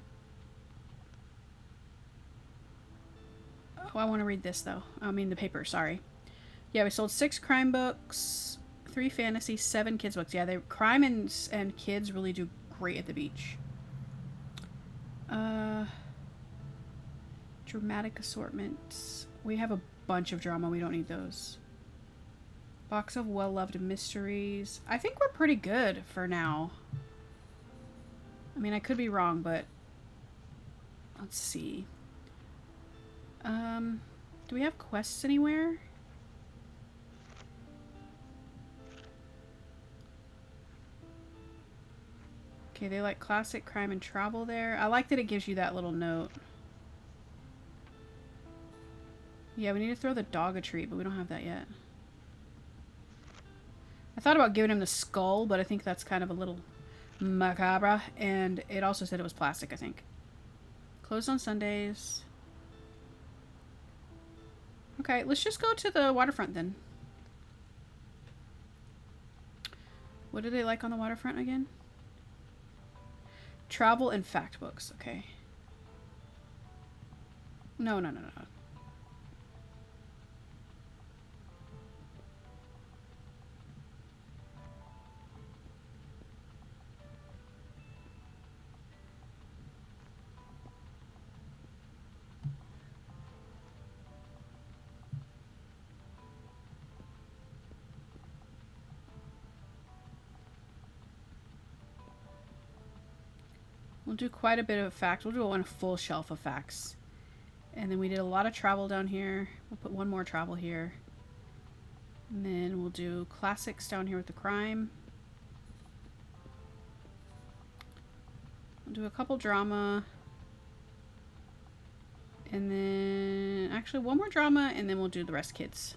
Oh, I want to read this, though. I mean, the paper, sorry. Yeah, we sold 6 crime books, 3 fantasy, 7 kids books. Yeah, crime and kids really do great at the beach. Dramatic assortments. We have a bunch of drama. We don't need those. Box of well-loved mysteries. I think we're pretty good for now. I mean, I could be wrong, but let's see. Do we have quests anywhere? Okay, they like classic crime and travel there. I like that it gives you that little note. Yeah, we need to throw the dog a treat, but we don't have that yet. I thought about giving him the skull, but I think that's kind of a little macabre. And it also said it was plastic, I think. Closed on Sundays. Okay, let's just go to the waterfront then. What do they like on the waterfront again? Travel and fact books. Okay. No. We'll do quite a bit of facts. We'll do a full shelf of facts. And then we did a lot of travel down here. We'll put one more travel here. And then we'll do classics down here with the crime. We'll do a couple drama. And then actually one more drama, and then we'll do the rest kids.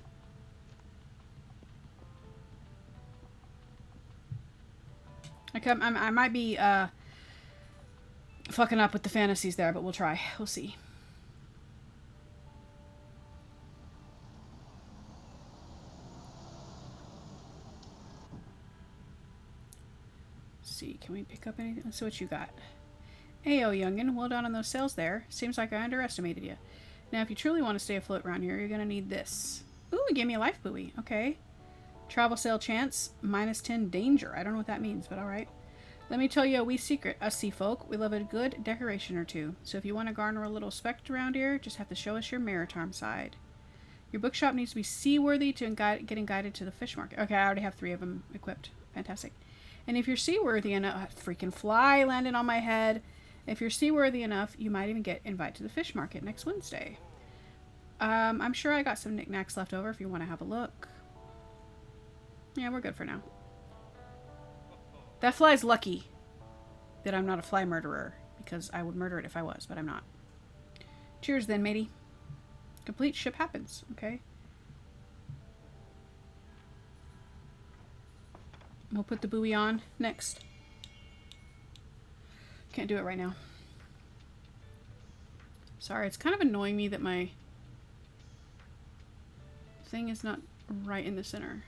I might be fucking up with the fantasies there, but we'll try. We'll see. Let's see, can we pick up anything? Let's see what you got. Ayo, youngin', well done on those sales there. Seems like I underestimated you. Now, if you truly want to stay afloat around here, you're gonna need this. Ooh, it gave me a life buoy. Okay. Travel sale chance, -10 danger. I don't know what that means, but alright. Let me tell you a wee secret. Us sea folk, we love a good decoration or two. So if you want to garner a little respect around here, just have to show us your maritime side. Your bookshop needs to be seaworthy to getting guided to the fish market. Okay, I already have 3 of them equipped. Fantastic. And if you're seaworthy enough, freaking fly landed on my head. If you're seaworthy enough, you might even get invited to the fish market next Wednesday. I'm sure I got some knickknacks left over if you want to have a look. Yeah, we're good for now. That fly's lucky that I'm not a fly murderer, because I would murder it if I was, but I'm not. Cheers then, matey. Complete ship happens, okay? We'll put the buoy on next. Can't do it right now. Sorry, it's kind of annoying me that my thing is not right in the center.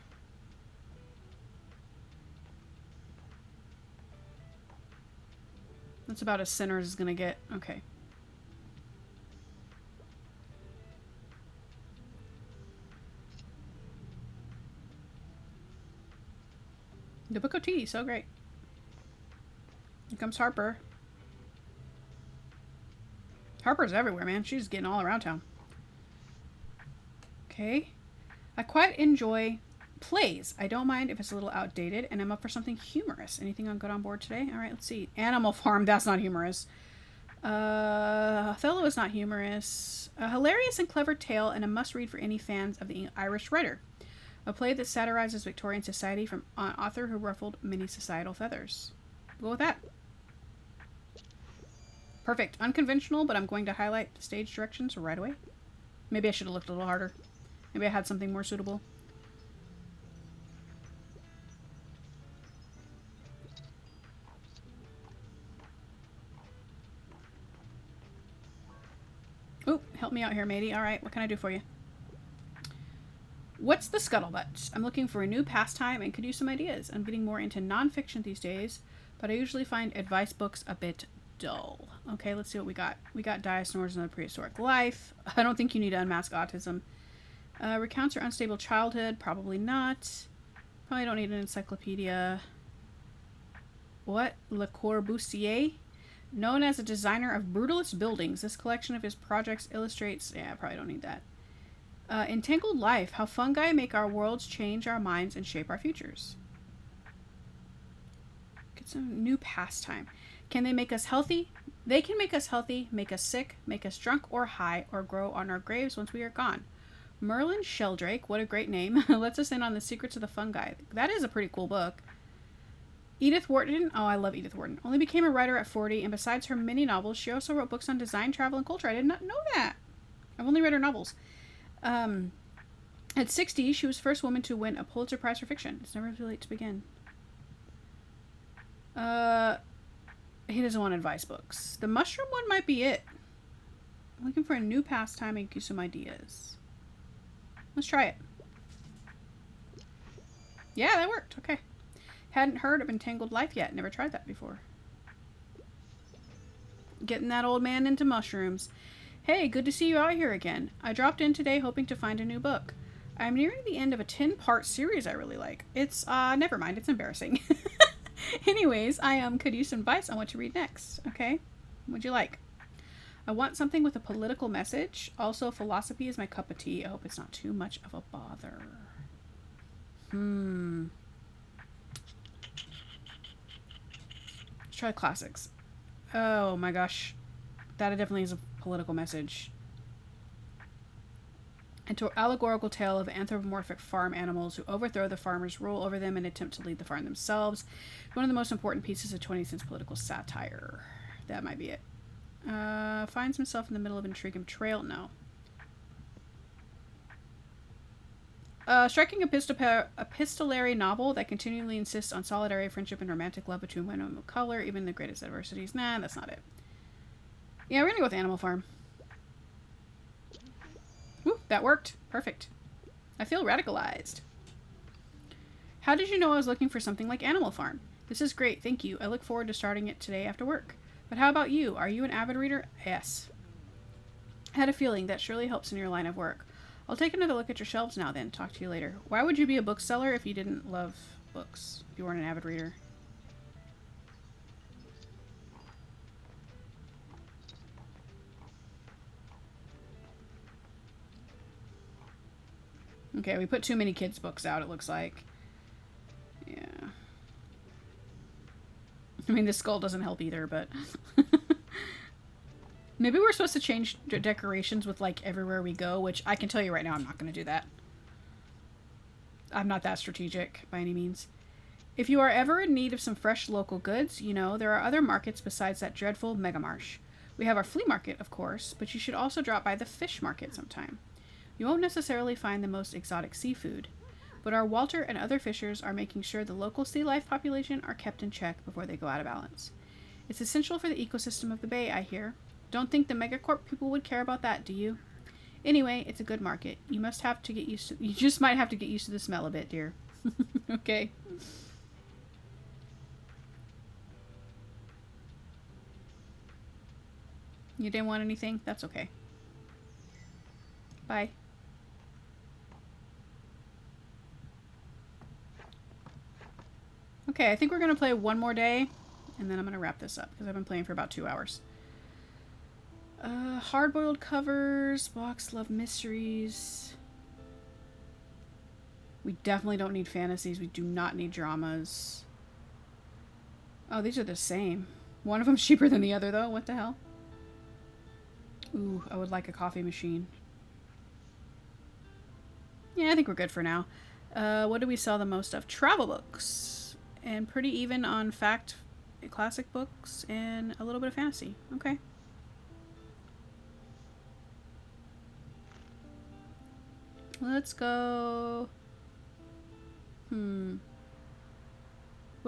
That's about as center as it's gonna get. Okay. The Book of Tea, so great. Here comes Harper. Harper's everywhere, man. She's getting all around town. Okay. I quite enjoy plays. I don't mind if it's a little outdated, and I'm up for something humorous. Anything on good on board today? All right, let's see. Animal Farm, that's not humorous. Othello is not humorous. A hilarious and clever tale and a must-read for any fans of the Irish writer. A play that satirizes Victorian society from an author who ruffled many societal feathers. Go with that. Perfect. Unconventional, but I'm going to highlight the stage directions right away. Maybe I should have looked a little harder. Maybe I had something more suitable. Oop, help me out here, matey. Alright, what can I do for you? What's the scuttlebutt? I'm looking for a new pastime and could use some ideas. I'm getting more into nonfiction these days, but I usually find advice books a bit dull. Okay, let's see what we got. We got Diosnors and the Prehistoric Life. I don't think you need to unmask autism. Recounts your unstable childhood. Probably not. Probably don't need an encyclopedia. What? Le Corbusier? Known as a designer of brutalist buildings, this collection of his projects illustrates... Yeah, I probably don't need that. Entangled Life. How fungi make our worlds change our minds and shape our futures. Get some new pastime. Can they make us healthy? They can make us healthy, make us sick, make us drunk or high, or grow on our graves once we are gone. Merlin Sheldrake, what a great name, lets us in on the secrets of the fungi. That is a pretty cool book. Edith Wharton, oh, I love Edith Wharton, only became a writer at 40, and besides her many novels, she also wrote books on design, travel, and culture. I did not know that. I've only read her novels. At 60, she was the first woman to win a Pulitzer Prize for fiction. It's never too late to begin. He doesn't want advice books. The mushroom one might be it. I'm looking for a new pastime and give you some ideas. Let's try it. Yeah, that worked. Okay. Hadn't heard of Entangled Life yet. Never tried that before. Getting that old man into mushrooms. Hey, good to see you out here again. I dropped in today hoping to find a new book. I'm nearing the end of a 10-part series I really like. It's, never mind. It's embarrassing. Anyways, I could use some advice on what to read next. Okay? What'd you like? I want something with a political message. Also, philosophy is my cup of tea. I hope it's not too much of a bother. Let's try classics. Oh my gosh. That definitely is a political message. An allegorical tale of anthropomorphic farm animals who overthrow the farmers, rule over them, and attempt to lead the farm themselves. One of the most important pieces of 20th century political satire. That might be it. Finds himself in the middle of intrigue and betrayal? No. Striking epistolary novel that continually insists on solidarity, friendship, and romantic love between women of color, even the greatest adversities. Nah, that's not it. Yeah, we're gonna go with Animal Farm. Woo, that worked. Perfect. I feel radicalized. How did you know I was looking for something like Animal Farm? This is great, thank you. I look forward to starting it today after work. But how about you? Are you an avid reader? Yes. I had a feeling that surely helps in your line of work. I'll take another look at your shelves now then. Talk to you later. Why would you be a bookseller if you didn't love books? If you weren't an avid reader? Okay, we put too many kids' books out, it looks like. Yeah. I mean, this skull doesn't help either, but... Maybe we're supposed to change decorations with, like, everywhere we go, which I can tell you right now I'm not going to do that. I'm not that strategic, by any means. If you are ever in need of some fresh local goods, you know, there are other markets besides that dreadful Megamarsh. We have our flea market, of course, but you should also drop by the fish market sometime. You won't necessarily find the most exotic seafood, but our Walter and other fishers are making sure the local sea life population are kept in check before they go out of balance. It's essential for the ecosystem of the bay, I hear. Don't think the megacorp people would care about that, do you? Anyway, it's a good market. You just might have to get used to the smell a bit, dear. Okay. You didn't want anything? That's okay. Bye. Okay, I think we're going to play one more day, and then I'm going to wrap this up, because I've been playing for about 2 hours. Hard-boiled covers, box love mysteries. We definitely don't need fantasies. We do not need dramas. Oh, these are the same. One of them's cheaper than the other, though. What the hell? Ooh, I would like a coffee machine. Yeah, I think we're good for now. What do we sell the most of? Travel books. And pretty even on fact, classic books, and a little bit of fantasy. Okay. Let's go. What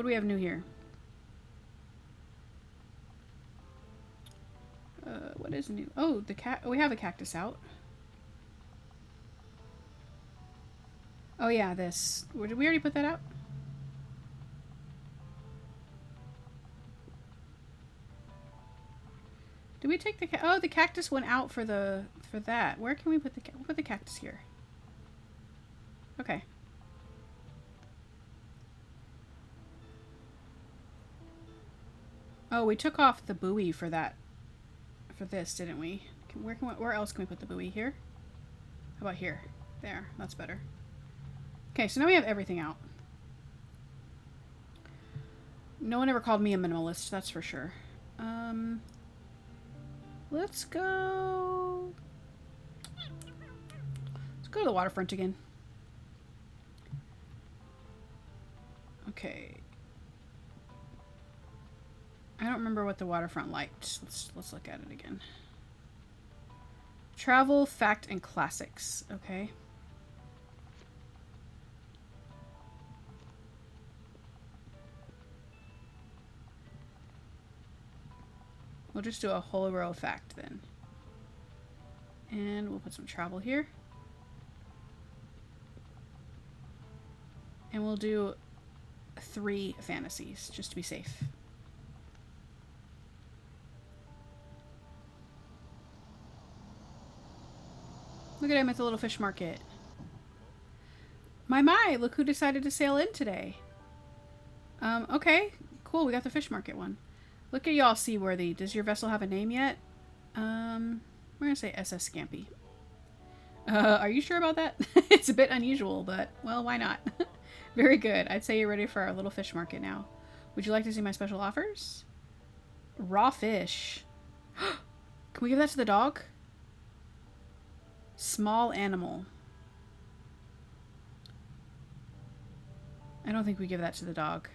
do we have new here? What is new? Oh, the cat. Oh, we have a cactus out. Oh yeah, this. Did we already put that out? Did we take the oh, the cactus went out for that. Where can we put the we'll put the cactus here? Okay. Oh, we took off the buoy for that. For this, didn't we? Where else can we put the buoy? Here? How about here? There. That's better. Okay, so now we have everything out. No one ever called me a minimalist, that's for sure. Let's go... Let's go to the waterfront again. Okay. I don't remember what the waterfront liked. Let's look at it again. Travel, fact, and classics. Okay. We'll just do a whole row of fact then. And we'll put some travel here. And we'll do 3 fantasies, just to be safe. Look at him at the little fish market. My, look who decided to sail in today. Okay, cool, we got the fish market one. Look at y'all seaworthy. Does your vessel have a name yet? We're gonna say SS Scampy. Are you sure about that? It's a bit unusual, but, well, why not? Very good. I'd say you're ready for our little fish market now. Would you like to see my special offers? Raw fish. Can we give that to the dog? Small animal. I don't think we give that to the dog.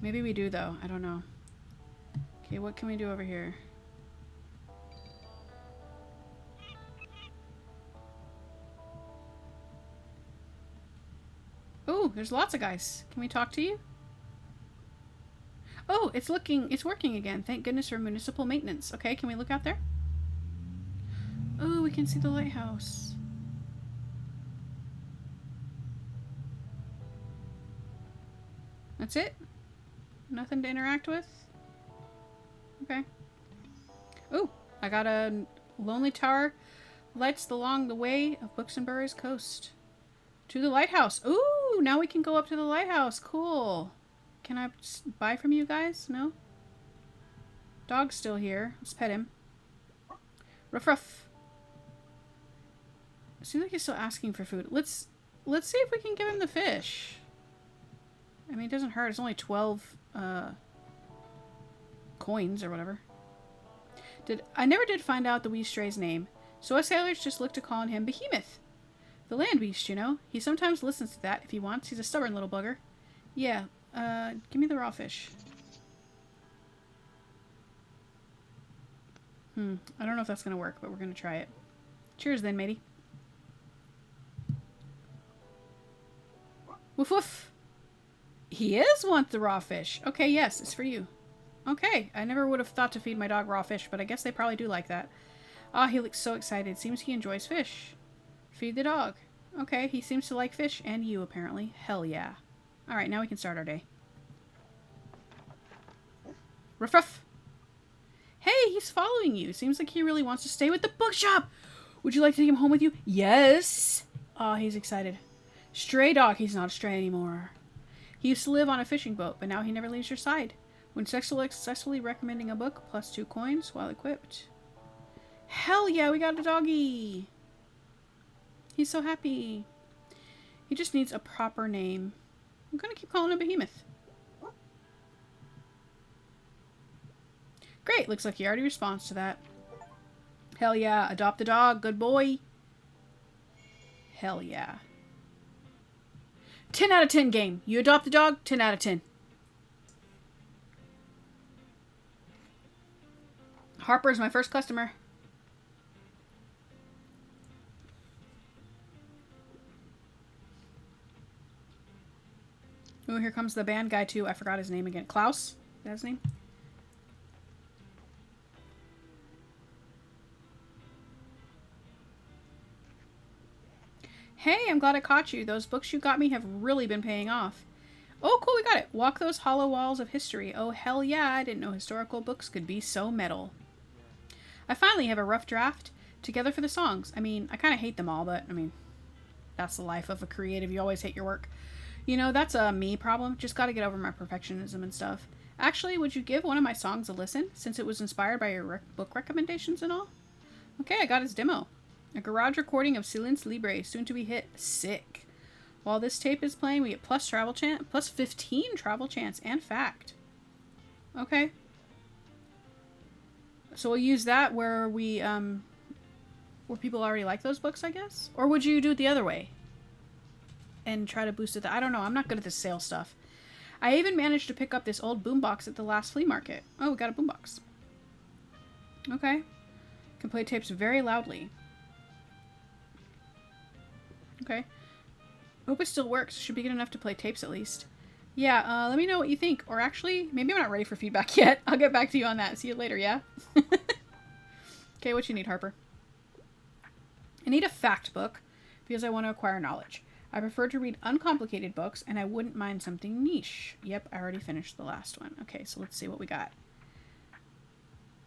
Maybe we do, though. I don't know. Okay, what can we do over here? Oh, there's lots of guys. Can we talk to you? Oh, it's working again. Thank goodness for municipal maintenance. Okay, can we look out there? Oh, we can see the lighthouse. That's it? Nothing to interact with? Okay. Oh, I got a lonely tower. Lights along the way of Buxenbury's coast. To the lighthouse. Ooh, now we can go up to the lighthouse. Cool. Can I buy from you guys? No? Dog's still here. Let's pet him. Ruff ruff. It seems like he's still asking for food. Let's see if we can give him the fish. I mean, it doesn't hurt. It's only 12 coins or whatever. I never did find out the wee stray's name, so us sailors just look to calling him Behemoth. The land beast, you know. He sometimes listens to that if he wants. He's a stubborn little bugger. Yeah, give me the raw fish. I don't know if that's gonna work, but we're gonna try it. Cheers then, matey. Woof woof. He is want the raw fish. Okay, yes, it's for you. Okay, I never would have thought to feed my dog raw fish, but I guess they probably do like that. Ah, he looks so excited. Seems he enjoys fish. Feed the dog. Okay, he seems to like fish, and you, apparently. Hell yeah. Alright, now we can start our day. Ruff ruff. Hey, he's following you. Seems like he really wants to stay with the bookshop. Would you like to take him home with you? Yes. Oh, he's excited. Stray dog. He's not a stray anymore. He used to live on a fishing boat, but now he never leaves your side. When successfully recommending a book, plus 2 coins while equipped. Hell yeah, we got a doggy. He's so happy. He just needs a proper name. I'm gonna keep calling him Behemoth. Great, looks like he already responds to that. Hell yeah, adopt the dog, good boy. Hell yeah. 10 out of 10 game. You adopt the dog, 10 out of 10. Harper's my first customer. Oh, here comes the band guy too. I forgot his name again. Klaus? Is that his name? Hey, I'm glad I caught you. Those books you got me have really been paying off. Oh, cool, we got it. Walk those hollow walls of history. Oh, hell yeah, I didn't know historical books could be so metal. I finally have a rough draft together for the songs. I mean, I kind of hate them all, but, I mean, that's the life of a creative. You always hate your work. You know, that's a me problem. Just gotta get over my perfectionism and stuff. Actually, would you give one of my songs a listen, since it was inspired by your book recommendations and all? Okay, I got his demo. A garage recording of Silence Libre, soon to be hit. Sick. While this tape is playing, we get plus travel chance, plus 15 travel chance and fact. Okay. So we'll use that where we, where people already like those books, I guess? Or would you do it the other way? And try to boost it? I don't know. I'm not good at this sale stuff. I even managed to pick up this old boombox at the last flea market. Oh, we got a boombox. Okay. Can play tapes very loudly. Okay. Hope it still works. Should be good enough to play tapes at least. Yeah, let me know what you think. Or actually, maybe I'm not ready for feedback yet. I'll get back to you on that. See you later, yeah? Okay, what you need, Harper? I need a fact book because I want to acquire knowledge. I prefer to read uncomplicated books, and I wouldn't mind something niche. Yep, I already finished the last one. Okay, so let's see what we got.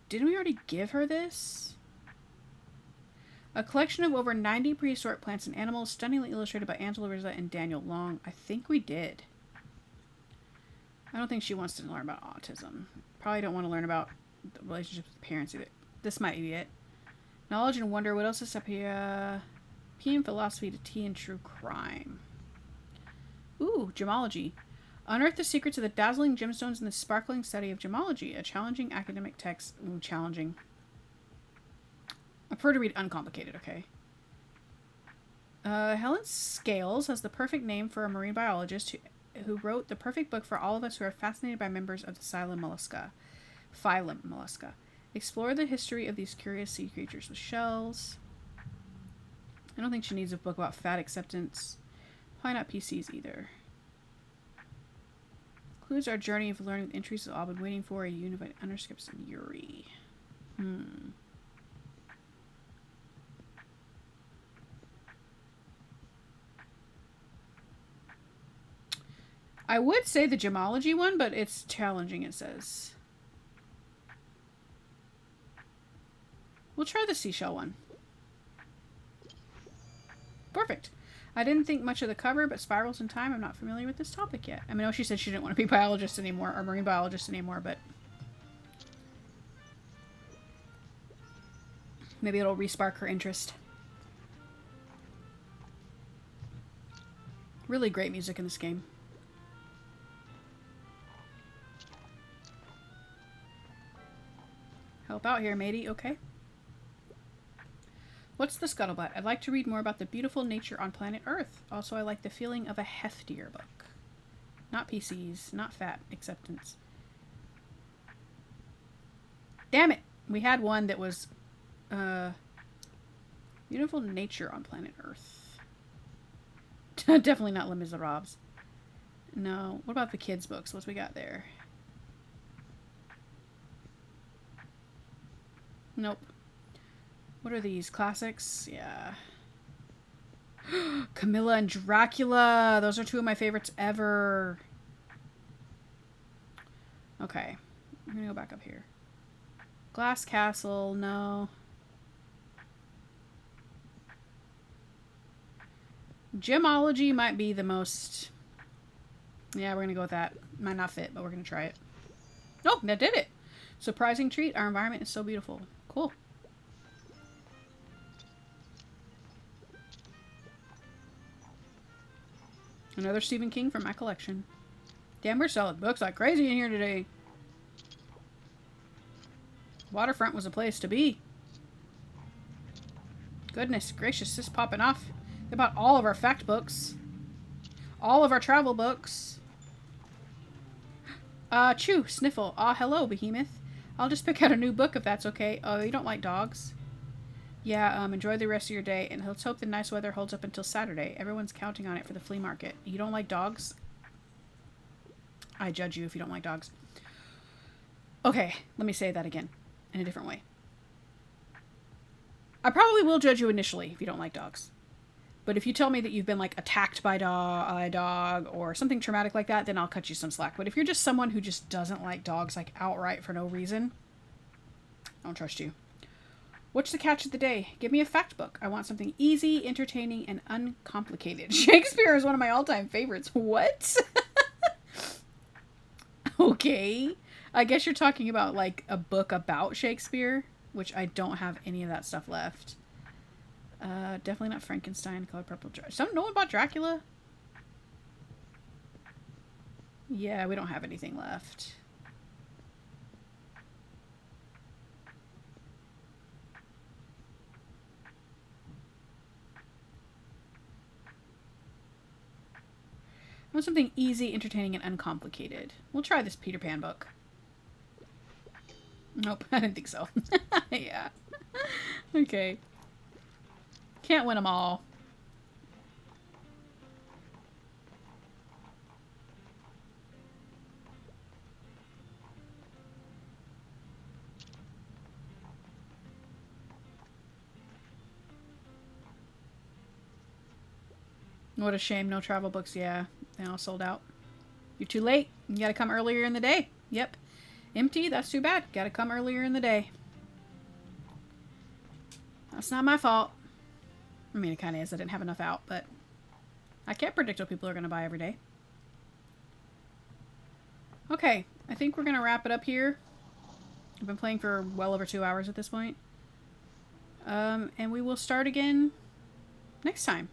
Didn't we already give her this? A collection of over 90 prehistoric plants and animals, stunningly illustrated by Angela Rizza and Daniel Long. I think we did. I don't think she wants to learn about autism. Probably don't want to learn about the relationships with parents either. This might be it. Knowledge and wonder. What else is up here? P in philosophy to T in true crime. Ooh, gemology. Unearth the secrets of the dazzling gemstones in the sparkling study of gemology. A challenging academic text. Ooh, challenging. I prefer to read uncomplicated, okay. Helen Scales has the perfect name for a marine biologist who wrote the perfect book for all of us who are fascinated by members of the phylum mollusca. Explore the history of these curious sea creatures with shells. I don't think she needs a book about fat acceptance. Probably not PCs either. Includes our journey of learning the entries we've all been waiting for. A unified underscripts and Yuri. I would say the gemology one, but it's challenging, it says. We'll try the seashell one. Perfect. I didn't think much of the cover, but spirals in time, I'm not familiar with this topic yet. I mean, I know she said she didn't want to be a biologist anymore, or marine biologist anymore, but maybe it'll re-spark her interest. Really great music in this game. Help out here, matey. Okay. What's the scuttlebutt? I'd like to read more about the beautiful nature on planet Earth. Also, I like the feeling of a heftier book. Not PCs, not fat acceptance. Damn it! We had one that was, beautiful nature on planet Earth. Definitely not Les Miserables. No. What about the kids' books? What's we got there? Nope. What are these? Classics? Yeah. Camilla and Dracula. Those are two of my favorites ever. Okay. I'm gonna go back up here. Glass Castle. No. Gemology might be the most... Yeah, we're going to go with that. Might not fit, but we're going to try it. Oh, that did it. Surprising treat. Our environment is so beautiful. Cool. Another Stephen King from my collection. Damn, we're selling books like crazy in here today. Waterfront was a place to be. Goodness gracious, this is popping off. They bought all of our fact books. All of our travel books. Chew, sniffle. Hello, Behemoth. I'll just pick out a new book if that's okay. Oh, you don't like dogs? Yeah, enjoy the rest of your day, and let's hope the nice weather holds up until Saturday. Everyone's counting on it for the flea market. You don't like dogs? I judge you if you don't like dogs. Okay, let me say that again, in a different way. I probably will judge you initially if you don't like dogs. But if you tell me that you've been, like, attacked by a dog or something traumatic like that, then I'll cut you some slack. But if you're just someone who just doesn't like dogs, like, outright for no reason, I don't trust you. What's the catch of the day? Give me a fact book. I want something easy, entertaining, and uncomplicated. Shakespeare is one of my all-time favorites. What? Okay. I guess you're talking about, like, a book about Shakespeare, which I don't have any of that stuff left. Definitely not Frankenstein, Color Purple. No one bought Dracula? Yeah, we don't have anything left. I want something easy, entertaining, and uncomplicated. We'll try this Peter Pan book. Nope, I didn't think so. Yeah. Okay. Can't win them all. What a shame, no travel books. Yeah, they all sold out. You're too late. You gotta come earlier in the day. Yep. Empty, that's too bad. Gotta come earlier in the day. That's not my fault. I mean, it kind of is. I didn't have enough out, but I can't predict what people are going to buy every day. Okay, I think we're going to wrap it up here. I've been playing for well over 2 hours at this point. And we will start again next time.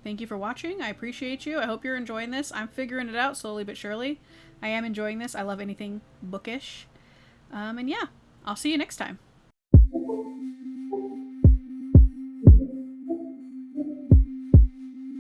Thank you for watching. I appreciate you. I hope you're enjoying this. I'm figuring it out slowly but surely. I am enjoying this. I love anything bookish. And yeah, I'll see you next time.